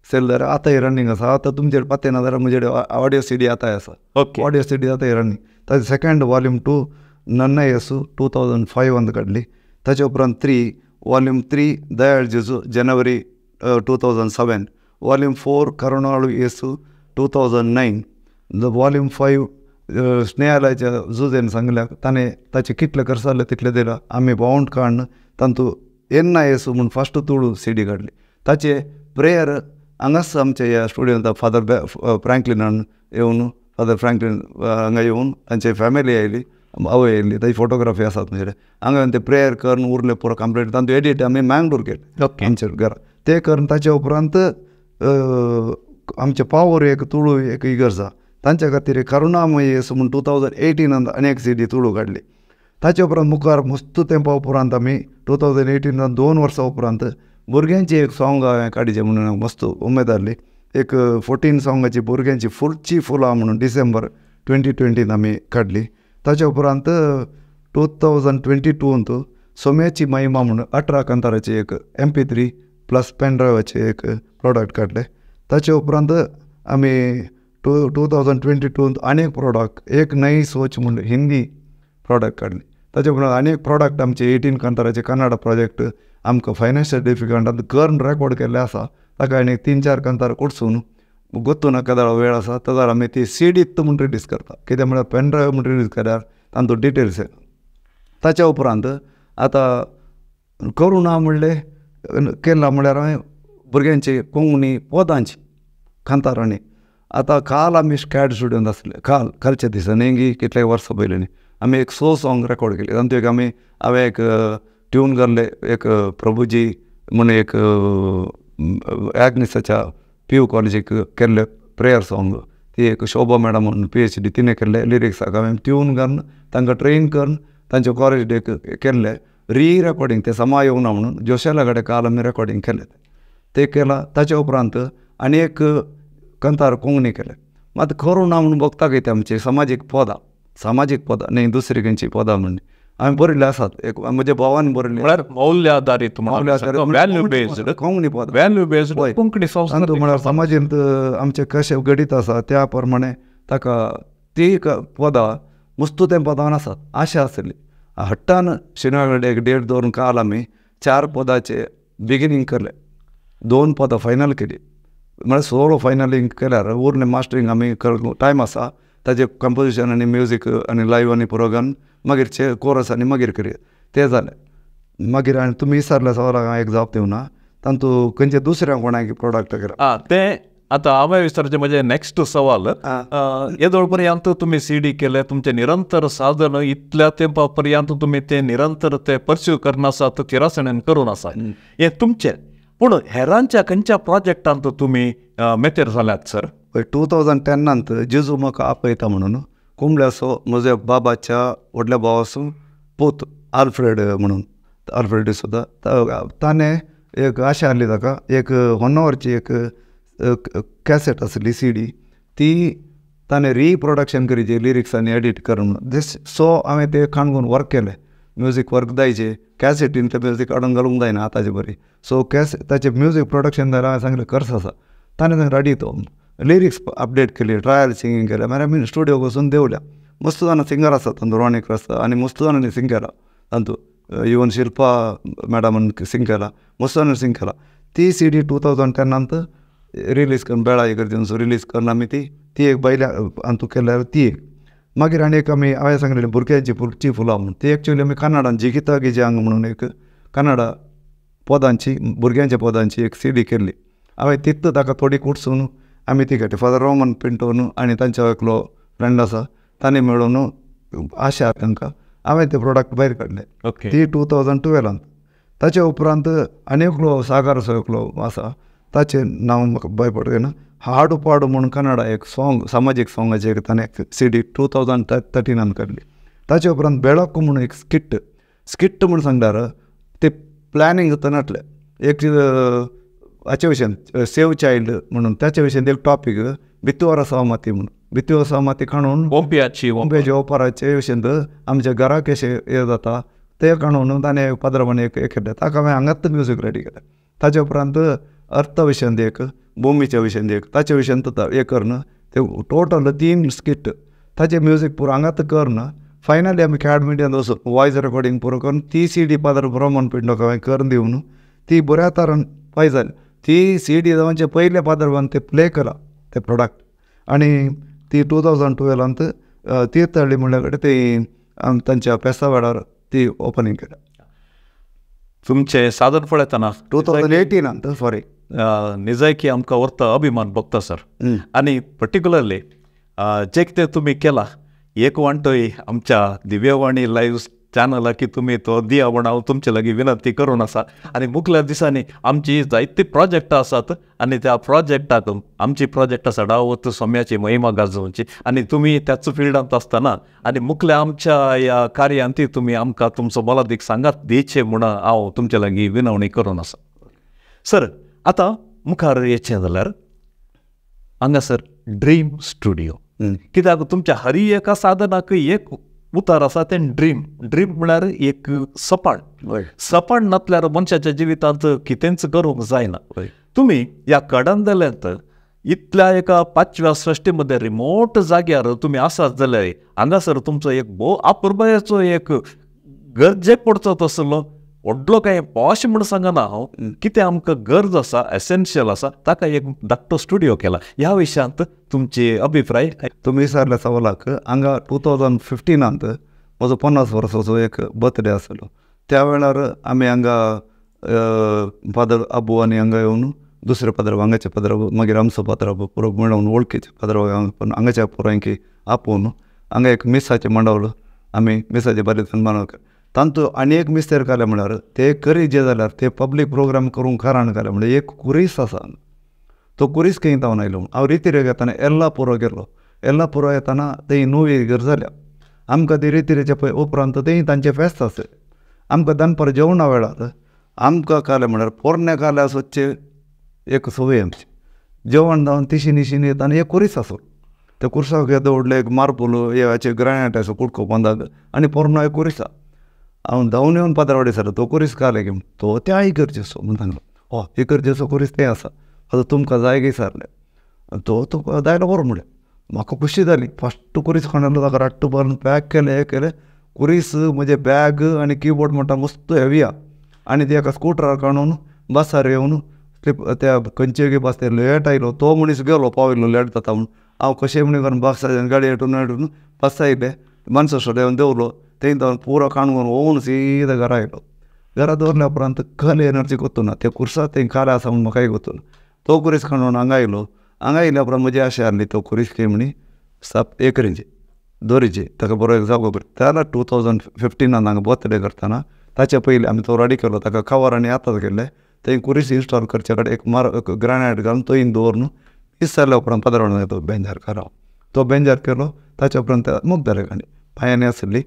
सेल जाल्यार आतांय रनिंग आसा. आतां तुमचे पत्ते ना जाल्यार म्हजे ऑडियो CD आतांय आसा. ऑडियो CD आतांय रनिंग. ताजे सेकंड वॉल्यूम 2 नन्ना येसू 2005 काडली. ताचे उपरांत 3 वॉल्यूम 3 दयाळ जेजू जानेवारी 2007. वॉल्यूम 4 करुणाळू येसू 2009. वॉल्यूम 5 स्नेहालयाच्या जुजेन सांगल्याक ताणें ताचे कितले खर्च जाले तितले दिला. आमी बावंड काडून तांतू एन्ना येसू म्हूण फस्ट तुळू CD काडली. ताचे प्रेयर हांगाच आमच्या ह्या स्टुडियोंत फादर फ्रँकलिनान येवन फादर फ्रँकलिन हांगा येवन तांचे फॅमिली आयली, आवय येयल्ली, ताची फोटोग्राफी आसात म्हजे हांगा येवन ते प्रेयर करून उरले पुरो कंप्लीट. तांतू एडिट आमी मँगलोर केले आमच्या घरा ते करून. ताचे उपरांत आमचे पावोर एक तुळू एक इगर्ज आसा तांच्या खातीर करुणामयी येसू म्हूण 2018 आनी CD तुळू काडली. ताचे उपरांत मुखार मस्त तेंपा उपरांत आमी 2018 2 वर्सां उपरांत भुरग्यांची एक सॉंग हांवें काडचें म्हणून मस्त उमेद आसली. एक 14 सॉंगाची भुरग्यांची फुलची फुलां म्हणून डिसेंबर 2020 आमी काडली. ताच्या उपरांत 2022 सोम्याची महिमा म्हणून 18 कंताराचे एक MP3 प्लस पेनड्रायवाचे एक प्रोडक्ट काडले. ताचे उपरांत आमी 2022 आनीक प्रोडक्ट एक नई सोच म्हणून हिंदी प्रोडक्ट काडली. ताचे उपरांत आनीक प्रोडक्ट आमचे 18 कंताराचे कन्नडा प्रोजेक्ट आमकां फायनान्शियल डिफिकल्टांत करून रेकॉर्ड केल्ले आसा. ताका आनीक 3-4 कंतार कडसून गोतून केदाळ वेळ आसा ताका आमी ती CDत म्हूण रिलीज करता. कित्याक म्हळ्यार पेनड्रायव म्हूण रिलीज केल्यार तांतू डिटेल्स येता. ताच्या उपरांत आतां करुणा म्हणलें केला म्हळ्यार हांवें भुरग्यांची कोंकणी पदांची कांतारांनी आतां काल आमी स्कॅड स्टुडियोंत आसले. कालच्या दिसांनी कितले वर्सां पयलीं आमी एक 6 सॉंग रेकॉर्ड केले. तातूंत एक हांवें एक ट्यून घाल्ले एक प्रभुजी म्हणून एक ॲग्निसाच्या PU कॉलेजीक केल्ले प्रेयर सॉंग. ती एक शोभा मॅडम म्हणून PhD तिणें केल्ले. लिरिक्साक हांवें ट्यून घालून तांकां ट्रेन करून तांचे कॉलेज डेक केल्ले रेकॉर्डिंग. ते समा येवना म्हणून जोशेला कडेन काल आमी रेकॉर्डिंग केलें ते केलां. ताच्या उपरांत आनी एक कंतार कोंकणी केले. मात करुणा म्हणून बघता कितें आमची सामाजीक पदां न्ही दुसरी खंयची पदां म्हणून हांवें बरयल्ले आसात. एक म्हज्या भावान बरयल्ले म्हळ्यार मौल्य आधारीत व्हॅल्यू बेस्ड कोंकणी पदां व्हॅल्यू बेस्ड कोंकणी सांगता म्हळ्यार समाजींत आमचे कशें गणीत आसा त्या प्रमाणे ताका ती पदां मस्त तें पदां आसात. आशा आसली हट्टान शेनवारा कडेन एक डेट दवरून काल आमी 4 पदांचे बिगिनींग केलें. 2 पदां फायनल केली म्हळ्यार सोलो फायनलींग केल्यार उरलें मास्टरींग आमी टायम आसा ताजें कंपोजिशन आनी म्युजीक आनी लायव्ह आनी पुरो घालून मागीर कोरस आनी मागीर करी तें जालें. मागीर आनी तुमी विचारल्या सवालाक हांव एक जाप दिवना तांतू खंयचे दुसऱ्या कोणाक प्रोडक्ट केला तें आतां हांवें विचारचें म्हजें नेक्स्ट सवाल. येदोळ पर्यंत तुमी CD केले तुमचें निरंतर साधन इतल्या तेंपा पर्यंत तुमी तें निरंतर ते परस्यू करना आसात चिरासण्यान करून आसा हें तुमचें. पूण हेरांच्या खंयच्या प्रोजेक्टांत तुमी मेतेर जाल्यात सर? 2010 जेजू म्हाका आपयता म्हणून कुंबळ्याचो म्हज्या बाबाच्या व्हडल्या भावाचो पूत आल्फ्रेड डिसोजा ताणें एक आशा आहली ताका एक 1 वरची एक कॅसेट आसली CD ती ताणें रिप्रोडक्शन करीचे लिरिक्स आनी एडिट करून सो हांवें ते काणून वर्क केलें. म्युजीक वर्क जायचे कॅसेटीन ते म्युजीक काडून घालूंक जायना आतांचे बरी. सो ताचें म्युजीक प्रोडक्शन जाल्यार हांवें सांगलें खर्च आसा. ताणें रेडी तो लिरिक्स अपडेट केली ट्रायल सिंगींग केलें. मागीर आमी स्टुडियो वचून देवल्या. मस्त जाणां सिंगर आसात तांतू रोनीक आसता आनी मस्त जाणांनी सिंग केला तांतू इवन शिल्पा मॅडमान सिंग केला मस्त जाणांनी सिंग केला. ती CD 2010 रिलीज करून बेळा इगर्जेन रिलीज करून आमी ती एक बैल्या हातू केल्यार ती एक. मागीर आनी एक आमी हांवें सांगलेलें भुरग्यांची फुलची फुलां म्हणून ती एक्चुअली आमी कन्नडान जिगिता गिजांग म्हणून एक कन्नडा पदांची भुरग्यांच्या पदांची एक CD केल्ली. हांवें तितू ताका थोडी कुडसून आमी ती घेतली. फादर रोमन पिंटोन आनी तांच्या एकलो फ्रेंड आसा तांणी मेळून आशा तांकां हांवें ते प्रोडक्ट भायर काडले. ती 2012. ताचे उपरांत आनी एकलो सागर असो एकलो आसा ताचें नांव म्हाका भयपड येना. हाडू पाडू म्हणून कन्नडा एक सॉंग सामाजीक सॉंगाचे ताणें CD 2013 काडली. ताचे उपरांत बेळक्कू म्हणून एक स्किट्ट म्हणून सांगल्यार ते प्लॅनिंग जातनातलें एक हाचे विशयन सेव चायल्ड म्हणून त्याचे विशयन एक टॉपीक भितूर सहमती म्हणून भितूर सहमती काडून ओंप्याची ओंप्याच्या ओपराचे विशयन आमच्या घरा कशें हें जाता ते काडून ताणें पदरपण एक केलें ताका हांवें हांगाच म्युजीक रेडी केलें. ताचे उपरांत अर्थ विशयान एक, भुमीच्या विशयान एक, ताचे विशयान हें करना ते टोटल 3 स्किट ताचें म्युजीक पुरो हांगाच करना. फायनली आमी कॅड मिडियान वचून वॉयस रेकॉर्डिंग पुरो करून ती CD पादर ब्रह्मन पिंडोक हांवें करून दिवन ती बऱ्या तरान पाय जाली. ती CD जावचे पयले पादरपण ते प्ले केला ते प्रोडक्ट आनी ती 2012 तीर्थहळ्ळी म्हणल्या कडेन ती तांच्या पेस्ता वेळार ती ओपनिंग केल्या. तुमचे सादर पळयतना 2018 सॉरी निजायकी आमकां व्हरता अभिमान भोगता सर. आनी पर्टिक्युलरली जे कितें तुमी केला एक वांटोय आमच्या दिव्यवाणी लाईव्ह चॅनला की तुमी तो दिया म्हण हांव तुमचे लागीं विनंती करून आसा. आनी मुखल्या दिसांनी आमची जायती प्रोजेक्टां आसात आनी त्या प्रोजेक्टाक आमची प्रोजेक्ट आसा डावत सोम्याची महिमा गाजोवची आनी तुमी त्याच फिल्डांत आसतना आनी मुखल्या आमच्या ह्या कार्यांती तुमी आमकां तुमचो मोलादीक सांगात दिवचे म्हूण हांव तुमचे लागीं विनवणी करून आसा. सर आतां मुखार येचें जाल्यार हांगासर ड्रीम स्टुडियो कित्याक तुमच्या हर एका साधनाक एक उतार आसा तें ड्रीम म्हळ्यार एक सपान नासल्यार मनशाच्या जिवितांत कितेंच करूंक जायना. तुमी ह्या कडंदल्यांत इतल्या एका 5व्या सृश्टी मध्ये रिमोट जाग्यार तुमी आसात जाल्यार हांगासर तुमचो एक भोव अपुरबायेचो एक गरजेक पडचो तसलो व्हडलो काय पॉश म्हण सांगना हांव कितें आमकां गरज आसा एसेन्शियल आसा ताका एक धाकटो स्टुडियो केला. ह्या विशयांत तुमचे अभिप्राय. तुमी विचारल्या सवालाक हांगा 2015 म्हजो 50 वर्साचो एक बर्थडे आसलो. त्या वेळार आमी हांगा फादर आबू आनी हांगा येवन दुसरे पाद्र हांगाचे पाद्र मागीर आमचो पाद्र पुरो मेळोवन वळखीचे पाद्र पण हांगाच्या पुरायकी आपोवन हांगा एक मिसाचें मंडळ आमी मिसाचे बरे सन्मान तांतू आनी एक मिस तयार केलें म्हळ्यार ते करी जे जाल्यार ते पब्लीक प्रोग्राम करूंक कारण केलें म्हणजे एक कुरीस आसा तो कुरीस खंय जावन आयलो. हांव रितीरेक येताना एल्ला पुरो गेलो. एल्ला पुरो येताना थंय न्यू इयर जाल्या आमकां ती रितीरेच्या पळय उपरांत थंय तांचें फेस्त आसलें. आमकां दनपार जेवणा वेळार आमकां काले म्हळ्यार पोरण्या काले आसोचे एक सवय आमची जेवण जावन तिशीन येताना एक कुरीस आसलो. त्या कुर्साक दवरले एक मार्बल हेचे ग्रानायट असो कुडको बांदाक आनी पोरनो एक कुरीस आसा. हांव धांवन येवन पात्रावाडी सर तो कुरीस काले घेवन तो त्या इगर्जेचो म्हूण सांगलो. इगर्जेचो कुरीस तें आसा आतां तुमकां जाय गे सारले तो दायलो बरो म्हणलें. म्हाका खुशी जाली. फस्ट कुरीस खाणालो ताका रट्ट भरून पॅक केलें हें केलें. कुरीस म्हजे बॅग आनी कीबोर्ड म्हणटा मस्त हेवी आहा आनी ते एका स्कुटरार काडून बसार येवन त्या खंयचे बस ते लेट आयलो तो मनीस गेलो पावयलो लेट जाता म्हूण. हांव कशें म्हण करून बसाच्यान गाडी हेटून बस आयले मानसो सोडे येवन देवलो थंय जावन पुरो काणून ओवन सीदा घरा आयलो. घरा दवरल्या उपरांत खल एनर्जी गोतूना ते कुर्सा थंय काले आसा म्हूण म्हाकाय गोतूना तो कुरीस काडून हांगा आयलो. हांगा आयल्या उपरांत म्हजी आशा आहली तो कुरीस खंय म्हणी साप एकरेंचे दोरीचे ताका बरो एक जागो करता. त्या 2015 हांगा बर्थडे करतना ताचे पयलीं आमी तो रेडी केलो ताका कवर आनी आतांच केल्ले थंय कुरीस इन्स्टॉल करचे कडेन एक ग्रानायट घालून थंय दवरून दीस जाल्या उपरांत पदरावण तो बेंजार कराव. तो बेंजार केलो ताच्या उपरांत मूग जाले आनी पांयांनी आसली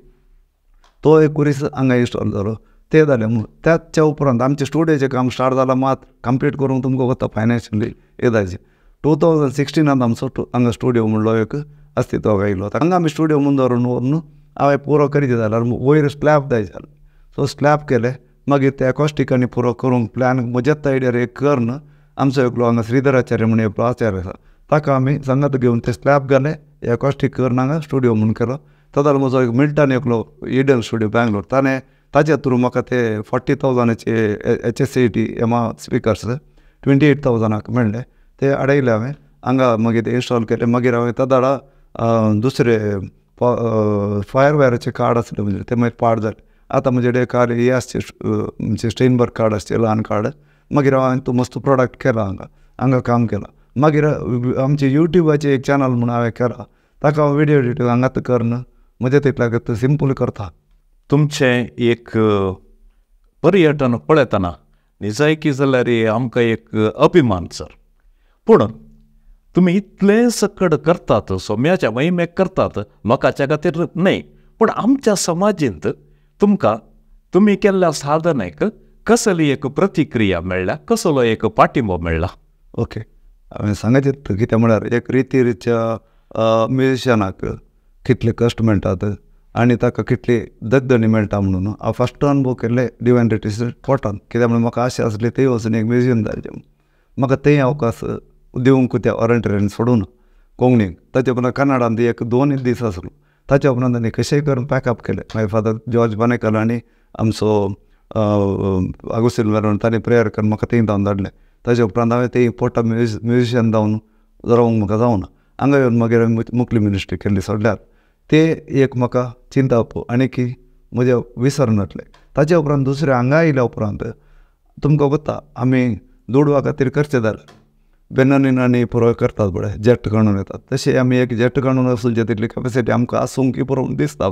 तो एक कुरीस हांगा इन्स्टॉल जालो ते जालें म्हूण. त्याच्या उपरांत आमचे स्टुडियोचें काम स्टार्ट जालां मात कंप्लीट करूंक तुमकां वता फायनान्शियली हे जायचे. 2016 आमचो हांगा स्टुडियो म्हणलो एक अस्तित्वाक आयलो. हांगा आमी स्टुडियो म्हूण व्हरून हांवें पुरो करीत जाल्यार वयर स्लॅब जाय जालें सो स्लॅब केलें. मागीर ते एकॉस्टिकांनी पुरो करूंक प्लॅन म्हज्याच आयडियार एक करन आमचो एकलो हांगा श्रीधराचार्य म्हणून एकलो आचार्य आसा ताका आमी सांगात घेवन ते स्लॅब घाले एकॉस्टीक करून हांगा स्टुडियो म्हणून केलो. ताका म्हजो एक मिल्टन एकलो इडन स्टुडियो बँगलोर ताच्या थ्रू म्हाका ते 40,000चे HSCT स्पिकर्स 28,000 मेळ्ळे ते हाडयले हांवें हांगा मागीर ते इन्स्टॉल केले. मागीर हांवें तादा दुसरे फायरवेराचे कार्ड आसले म्हणजे ते मागीर पाड जाले. आतां म्हजे कडेन कार्ड हे आसचे म्हणजे स्टेनबर्ग कार्ड आसचे ल्हान कार्ड. मागीर हांवें तो मस्त प्रोडक्ट केला हांगा काम केलां. मागीर आमचे युट्यूबाचे एक चॅनल म्हणून हांवें केला ताका हांव विडियो एडिटींग हांगाच करना म्हजे तितल्याक सिंपल करता. तुमचें एक पर्यटन पळयतना निजायकी जाल्यार आमकां एक अभिमान सर. पूण तुमी इतलें सकड करतात सोम्याच्या महिमेक करतात लोकांच्या खातीर न्हय पूण आमच्या समाजींत तुमकां तुमी केल्ल्या साधनेक कसली एक प्रतिक्रिया मेळ्ळ्या कसलो एक पाठिंबो मेळ्ळा. ओके हांवें सांगचें कितें म्हळ्यार एक रितीच्या म्युजिशनाक कितले कश्ट मेळटात आनी ताका कितली दगदणी मेळटा म्हणून हांव फस्ट अनुभव केल्ले डिवायन रिट्रीट कोर्टान कित्याक म्हणून म्हाका आशा आसली थंय वचून एक म्युजियम जावचें म्हाका थंय अवकाश दिवंक त्या ऑरंटरीन सोडून कोंकणीक ताचे उपरांत कन्नडान ती एक 2 दीस आसलो ताचे उपरांत ताणें कशेंय करून पॅकअप केलें मागीर फादर जॉर्ज बानेकर आनी आमचो आगोस्तीन वेरोन ताणें प्रेयर करून म्हाका थंय धांवन धाडलें ताचे उपरांत हांवें थंय पोटा म्युजिशियन जावन रावंक म्हाका जावना हांगा येवन मागीर मुखली मिनिस्ट्री केल्ली सोडल्यार ते एक म्हाका चिंता आनी की म्हजे विसर नाटले ताचे उपरांत दुसरे हांगा येयल्या उपरांत तुमकां वता आमी दोडवा खातीर करचे जाल्यार बेनानीन आनी पुरो करतात बळे जेट काडून येतात तशें आमी एक जेट काडून वचूंचे तितली कॅपेसिटी आमकां आसूंक की पुरो दिसता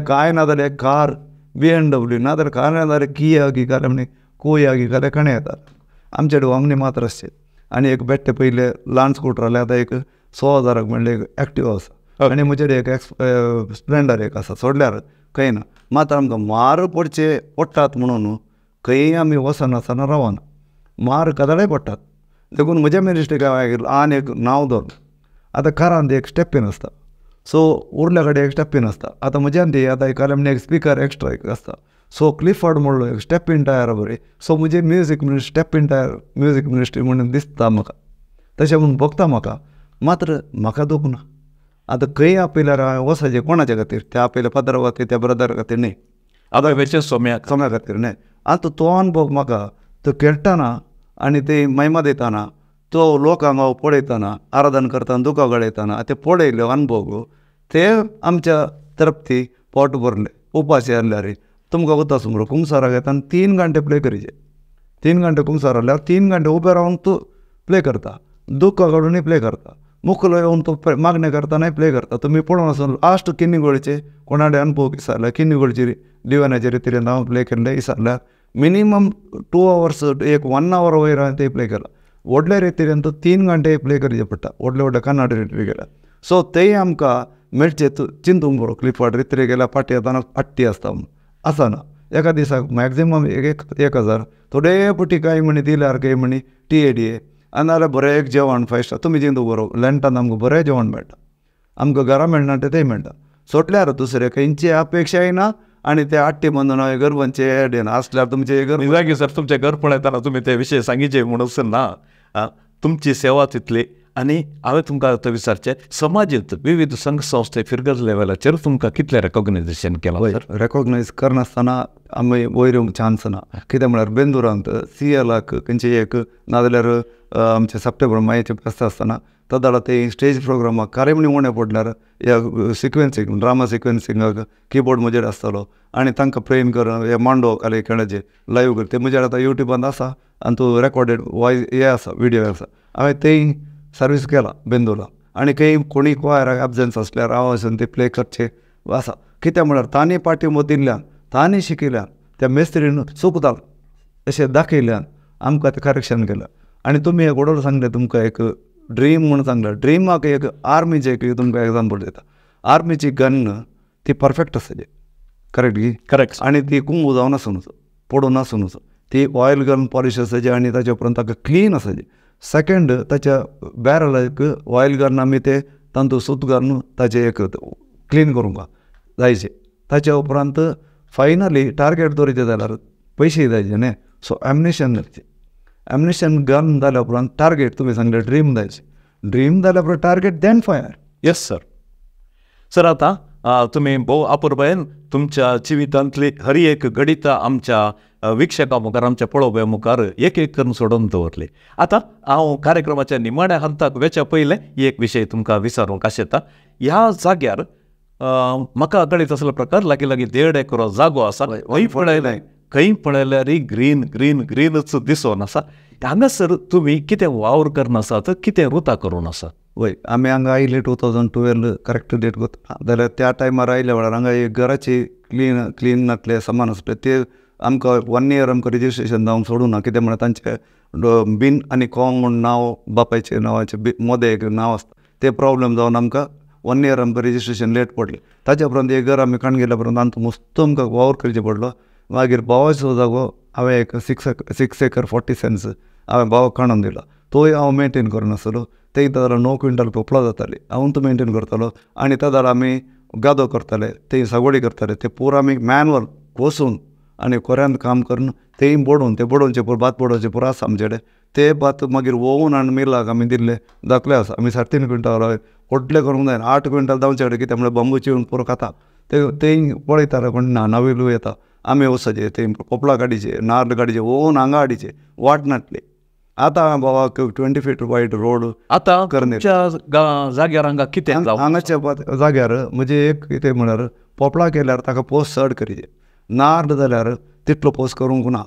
काय ना जाल्यार कार BMW ना जाल्यार कार ना जाल्यार किया की जाल्यार म्हणे कोया की जाल्यार कणे येतात आमचे वांगणी मात्र आसचे आनी एक बेट्टे पयले ल्हान स्कूटर आसले आतां एक 100,000 म्हणले एक एक्टिवा आसा आनी म्हजे एक स्प्लेंडर एक आसा सोडल्यार खंय ना मात आमकां मार पडचे पडटात म्हणून खंय आमी वचनासतना रावना मार कदाळे पडटात देखून म्हज्या मिनिस्ट्रीक आन एक नांव दवर आतां कारांत एक स्टेपीन आसता सो उरल्या कडेन एक स्टेपीन आसता आतां म्हज्यान ती आतां एक म्हणल्यार एक स्पिकर एक्स्ट्रा एक आसता सो क्लिफर्ड म्हणलो एक स्टेपीन टायर बरी सो म्हजे music ministry stepney tyre music ministry म्हणून दिसता म्हाका तशें म्हणून भोगता म्हाका मात्र म्हाका दूख ना आतां खंय आपयल्यार वचचें कोणाच्या खातीर त्या आपयल्या फादरा खातीर त्या ब्रदरा खातीर न्ही आतां वेचे सोम्या खातीर न्ही आतां तो अनुभव म्हाका तो खेळटाना आनी ते महिमा दिताना तो लोकांक हांव पळयतना आराधन करतना दुकां गळयतना ते पळयले अनुभव ते आमच्या तरफती पोट भरले उपाशी आसल्यार तुमकां वता समरो कुंगसाराक येता आनी 3 घंटे प्ले करीचे 3 घंटे कुंगसार आसल्यार 3 घंटे उबे रावन तूं प्ले करता दुकां काडूनय प्ले करता मुखलो येवन तूं मागणें करतानाय प्ले करता तुमी पळोवन आसून लास्ट किन्नीगोळीचे कोणाडे अनुभव विचारल्यार किन्नीगोळीचे दिवानाचे रितीन हांव प्ले केल्ले विचारल्यार मिनिमम 2 hours एक 1 hour वयर हांवें ते प्ले केला व्हडल्या रितीन तूं 3 घंटे प्ले करचे पडटा व्हडल्या कन्नड रितीन गेल्या सो तेय आमकां मेळचे चिंतूंक बरो क्लिफर्ड रितीन गेल्या पाटी येताना पाट्टी आसता म्हूण आसना एका दिसाक मॅक्झिमम 1,000 थोडे पुटी कांय म्हणी दिल्यार कांय म्हणी TADA आनी नाल्यार बरें एक जेवण 5 स्टार तुमी चिंतूंक बरो लँटान आमकां बरें जेवण मेळटा आमकां घरा मेळना तें मेळटा सोटल्यार दुसरे खंयची अपेक्षाय ना आनी ते आट्टी बांदून हांवें गरबांचे एड येना आसल्यार तुमचे जागी सर तुमचे घर पळयतना तुमी ते विशय सांगिचे म्हणून ना तुमची सेवा तितली आनी हांवें तुमकां आतां विचारचें समाजीत विविध संघ संस्थे फिरगत लेवलाचेर तुमकां कितलें रेकॉग्नायजेशन केलां सर रेकॉग्नायज करनासतना आमी वयर येवंक चान्स ना कित्याक म्हळ्यार बेंदुरांत CLाक खंयचे एक नाजाल्यार आमचे सप्टेंबर मायचे फेस्त आसतना तदाळ ते स्टेज प्रोग्रामाक कार्यावळी उणें पडल्यार ह्या सिक्वेन्सींग ड्रामा सिक्वेन्सिंगाक किबोर्ड म्हजेर आसतालो आनी तांकां प्रेन करून हे मांडो काले खेळाचे लायव्ह कर ते म्हजेर आतां युट्यूबान आसा आनी तो रेकॉर्डेड वॉयस हे आसा विडियो आसा हांवें तेय सर्वीस केला बेंदोला आनी खंय कोणी क्वायराक एबजन्स आसल्यार हांव वचून ते प्ले करचे आसा कित्याक म्हळ्यार तांणी पाटी दिल्ल्यान तांणी शिकयल्यान त्या मेस्त्रीन चुकता अशें दाखयल्यान आमकां तें करेक्शन केलां आनी तुमी एक ऑर्डर सांगलें तुमकां एक ड्रीम म्हणून सांगलें ड्रिमाक एक आर्मीचे एक तुमकां एग्जाम्पल दिता आर्मीची गन ती परफेक्ट आसची करेक्ट आनी ती कुंगू जावन आसूं पडून आसूं ती ऑयल गन पॉलिश आसची आनी ताचे उपरांत ताका क्लीन आसची सेकेंड ताच्या बॅरलाक ऑयल गन आमी ते तांतूं सूत घालून ताचे एक क्लीन करूंक जायचे ताच्या उपरांत फायनली टार्गेट दवरचें जाल्यार पयशे जायचे न्ही सो एम्युनिशन जायचे एम्युनिशन गन जाल्या उपरांत टार्गेट तुमी सांगले ड्रीम जायचे ड्रीम जाल्या उपरांत target then fire yes sir sir आतां तुमी भोव अपुर्बायेन तुमच्या जिवितांतली हरी एक गणितां आमच्या विक्षकां मुखार आमच्या पळोवप्या मुखार एक एक करून सोडून दवरली आतां हांव कार्यक्रमाच्या निमाण्या हंताक वेच्या पयलें एक विशय तुमकां विचारूंक आशेता ह्या जाग्यार म्हाका कळीत असलो प्रकार लागीं 1.5 एकर जागो आसा खंय पळयल्यार ग्रीन ग्रीन ग्रीनच दिसून आसा हांगासर तुमी कितें वावर करनासात कितें रुतां करून आसा वय आमी हांगा आयले 2012 करेक्ट डेट करता जाल्यार त्या टायमार आयल्या वेळार हांगा एक घराची क्लीनातले सामान आसले ते आमकां 1 year आमकां रजिस्ट्रेशन जावंक सोडूं ना कित्याक म्हळ्यार तांचे बीन आनी कॉंग म्हूण नांव बापायचे नांवाचे मोदे एक नांव आसता ते प्रॉब्लेम जावन आमकां 1 year आमकां रजिस्ट्रेशन लेट पडलें ताच्या उपरांत एक घर आमी काण गेल्या उपरांत आमकां मस्त आमकां वावर करचें पडलो मागीर भावाचो जागो हांवें एक 6 acre 40 cents हांवें भावाक काणून दिला तोय हांव मेंटेन करनासलो ते जाल्यार 9 क्विंटल पोपळां जातालीं हांव तो मेंटेन करतालो आनी त्या जाल्यार आमी गादो करताले ते सगवडी करताले ते पुरो आमी मॅनवर वचून आनी खोऱ्यांत काम करून तेय बोडून ते बोडोवचे पुरो भात बोडोवचे पुरो आसा आमचे कडेन ते भात मागीर वोवून आनी मिलाक आमी दिल्ले दाखले आसा आमी 3.5 क्विंटल व्हडले करूंक जायना 8 क्विंटल जावचे कडेन कित्याक म्हळ्यार बंबू चिरून पुरो खाता ते पळयताले कोण ना नविलू येता आमी वचचे ते पोपळा गाडीचे नाल्ल गाडीचे वोवून हांगा हाडीचे वाट नाटली आतां बाबा 20 फीट वायड रोड आतां करणे जाग्यार हांगा कितें हांगाच्या जाग्यार म्हणजे एक कितें म्हळ्यार पोपळा केल्यार ताका पोस्ट चड करीचे नाल्ल जाल्यार तितलो पोस्ट करूंक ना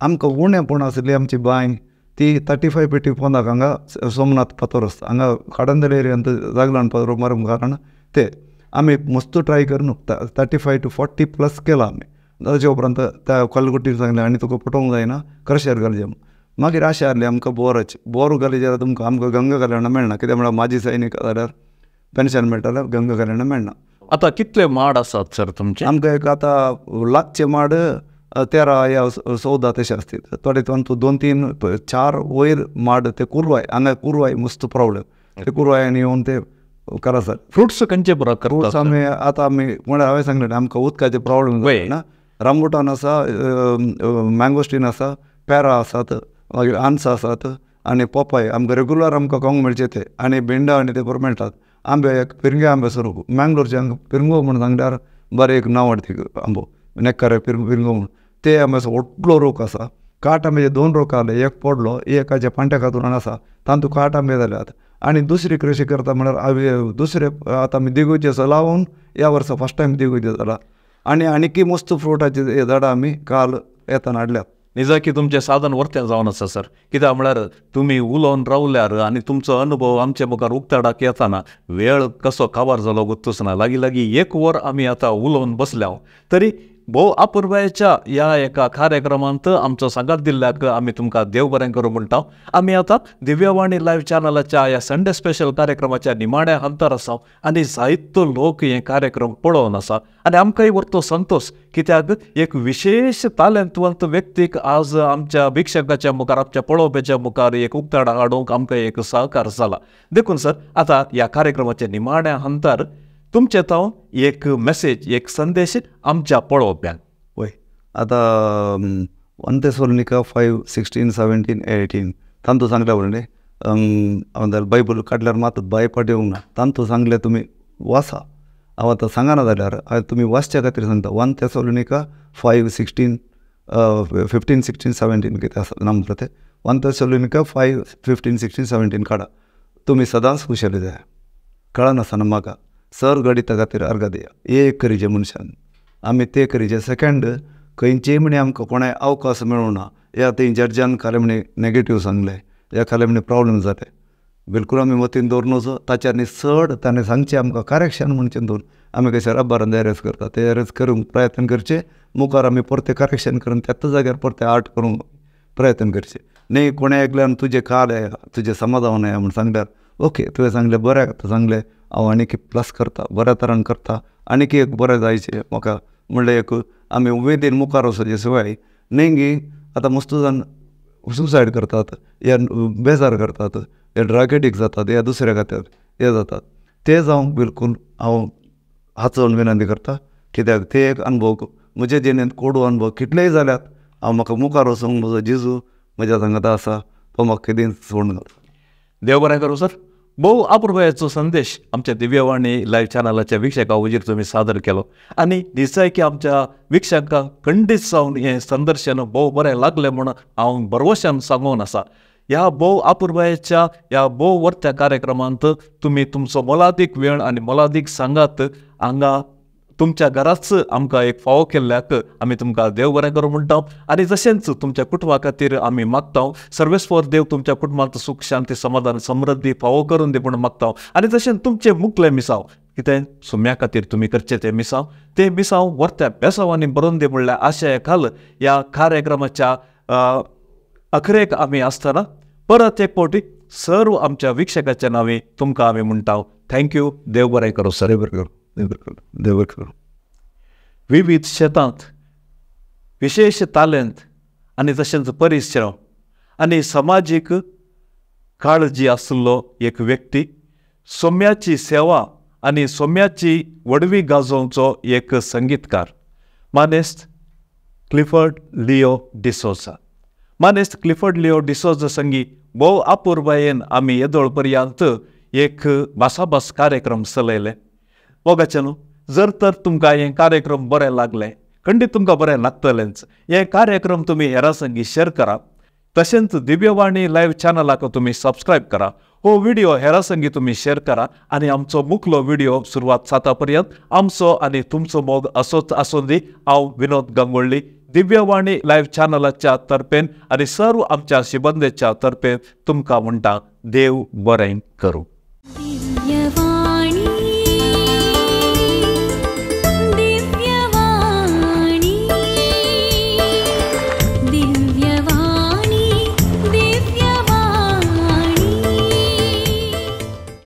आमकां उणेंपण आसली आमची बांय ती 35 फीटी पोंदाक हांगा सोमनाथ फातर आसता हांगा काडंदर एरियांत जागलान फातर मारूंक कारण ते आमी मस्त ट्राय करून 35 to 40 प्लस केला आमी ताचे उपरांत त्या कलगुटीर सांगलें आनी तुका पटोवंक जायना क्रशर घालचें मागीर आशा आहली आमकां बोर घाली जाल्यार तुमकां आमकां गंगा कल्याणा मेळना कित्याक म्हळ्यार म्हाजी सैनीक जाल्यार पेन्शन मेळटा जाल्यार गंगा कल्याणा मेळना आतां कितले माड आसात सर तुमचे आमकां एक आतां लागचे माड 13 या 14 तशें आसतात थोडे तूं 2-3-4 वयर माड ते कुरवाय हांगा कुरवाय मस्त प्रॉब्लेम ते कुरवायांनी येवन ते करा सर फ्रुट्स खंयचे प्रकार फ्रुट्स आमी आतां म्हळ्यार हांवें सांगलें आमकां उदकाचे प्रॉब्लेम ना रामबुटान आसा मँगोस्टीन आसा पॅरा आसात मागीर आन्स आसात आनी पोपाय आमकां रेगुलर आमकां खावंक मेळचे ते आनी भिंडा आनी ते बरो मेळटात आंबे एक पिरंगे आंबे सरूक मँगलोरचे हांगा पिरंगो म्हूण सांगल्यार बरें एक नांव ती आंबो नेक्कारे पिरंगो म्हूण ते आंब्याचो व्हडलो रोख आसा काट आंब्याचे 2 रोख आसले एक पडलो एकाच्या पांट्या खातून आसा तातूंत काट आंबे जाल्यात आनी दुसरी कृषी करता म्हळ्यार दुसरे आतां आमी दिगूचे लावून ह्या वर्सा फर्स्ट टायम दिगूचे जाला आनीकी मस्त फ्रुटाची झाडां आमी काल येताना हाडल्यात निजा की तुमचें साधन वर्तें जावन आसा सर कित्याक म्हळ्यार तुमी उलोवन रावल्यार आनी तुमचो अनुभव आमचे मुखार उक्ताडाक येताना वेळ कसो काबार जालो गुत्तूच ना लागीं 1 वर आमी आतां उलोवन बसल्या तरी भोव अपुर्बायेच्या ह्या एका कार्यक्रमांत आमचो सांगात दिल्ल्याक आमी तुमकां देव बरें करूं म्हणटा आमी आतां दिव्यवाणी लायव्ह चॅनलाच्या ह्या संडे स्पेशल कार्यक्रमाच्या निमाण्या अंतर आसा आनी जायतो लोक हे कार्यक्रम पळोवन आसा आनी आमकांय वरतो संतोश कित्याक एक विशेष तालंतवंत व्यक्तीक आज आमच्या भिक्षकाच्या मुखार आमच्या पळोवप्याच्या मुखार एक उक्ताडा हाडूंक आमकां एक सहकार जाला देखून सर आतां ह्या कार्यक्रमाच्या निमाण्या अंतर तुमचे तावन एक मेसेज एक संदेश आमच्या पळोवप्यांक वय आतां 1 Thessalonica 5:16-17-18 तांतू सांगल्या वरणे हांव बायबल काडल्यार मात भायर पाठवंक ना तांतू सांगले तुमी वाचा हांव आतां सांगना जाल्यार तुमी वाचच्या खातीर सांगता 1 Thessalonica 5:15-16-17 कितें आसा नंबर ते 1 Thessalonica 5:15-16-17 काडा तुमी सदांच खुशाली जाय कळनासतना म्हाका सर गडिता खातीर अर्घ दिया एक करीचे मनशान आमी ते करीचे सेकंड खंयचेय म्हणे आमकां कोणाय अवकाश मेळूं ना या थंय जड्जान खाले म्हणे नेगेटीव सांगले या खाले म्हणे प्रॉब्लेम जाले बिलकूल आमी मतीन दवरनोचो ताच्या न्ही चड ताणें सांगचें आमकां करेक्शन म्हणचें दवरून आमी कशें रब्बारान एरेज करता ते एरेज करूंक प्रयत्न करचे मुखार आमी परते करेक्शन करून त्याच जाग्यार परते आर्ट करूंक प्रयत्न करचे न्ही कोणें ऐकल्यार तुजें खाले तुजें समाधान या म्हूण सांगल्यार ओके तुवें सांगलें बरें सांगलें हांव आनीक प्लस करता बऱ्या तरान करता आनीक एक बरें जायचें म्हाका म्हणलें एक आमी उमेदीन मुखार वचचे शिवाय न्ही आतां मस्त जाण सुसायड करतात या बेजार करतात हे ड्रग एडिक्ट जातात या दुसऱ्या खातीर हे जातात ते जावंक बिलकूल हांव हाचोवन विनंती करता कित्याक ते एक अनुभव म्हजे जिणेंत कोडू अनुभव कितलेय जाल्यात हांव म्हाका मुखार वचूंक म्हजो जेजू म्हज्या सांगाता आसा तो म्हाका केदीन सोडून घालता देव बरें करूं सर भोव अपुर्बायेचो संदेश आमच्या दिव्यवाणी लायव्ह चॅनलाच्या विक्षका वजीर तुमी सादर केलो आनी दिसताय की आमच्या विक्षकांक खंडीत जावन हें संदर्शन भोव बरें लागलें म्हूण हांव भरवशान सांगून आसा ह्या भोव अपुर्बायेच्या ह्या भोव वर्त्या कार्यक्रमांत तुमी तुमचो मोलादीक वेळ आनी मोलादीक सांगात हांगा तुमच्या घराच आमकां एक फावो केल्ल्याक आमी तुमकां देव बरें करूं म्हणटा आनी जशेंच तुमच्या कुटुंबा खातीर आमी मागता सर्वेस्वर देव तुमच्या कुटुंबांत सुख शांती समाधान समृद्धी फावो करून दी म्हूण मागता आनी जशें तुमचे मुखले मिसाव कितें सुम्या खातीर तुमी करचे ते मिसाव वर्त्या बेसांवांनी बरोवन दी म्हणल्या आशय खाल ह्या कार्यक्रमाच्या अखरेक आमी आसतना परत एक फावटी सर्व आमच्या विक्षकाच्या नांवे तुमकां आमी म्हणटा थँक्यू देव बरें करूं सर देव बरें करूं विविध शेतांत विशेष तालंत आनी तशेंच परिश्रम आनी सामाजीक काळजी आसलो एक व्यक्ती सोम्याची सेवा आनी सोम्याची वडवी गाजोवचो एक संगीतकार मानेस्त क्लिफर्ड लिओ डिसोजा. मानेस्त क्लिफर्ड लिओ डिसोजा संगी भोव अपूर्वायेन आमी येदोळ पर्यंत एक भासाभास कार्यक्रम चलयले. मोगाचें जर तर तुमकां हे कार्यक्रम बरें लागले, खंडीत तुमकां बरें लागतलेंच. हे कार्यक्रम तुमी हेरां संगी शेअर करा. तशेंच दिव्यवाणी लायव्ह चॅनलाक तुमी सबस्क्रायब करा. हो व्हिडिओ हेरां संगी तुमी शेअर करा आनी आमचो मुखलो व्हिडिओ सुरवात जाता पर्यंत आमचो आनी तुमचो मोग असोच आसूं दी. हांव विनोद गंगवळ्ळी दिव्यवाणी लायव्ह चॅनलाच्या तर्फेन आनी सर्व आमच्या शिबंदेच्या तर्फेन तुमकां म्हणटा देव बरें करूं.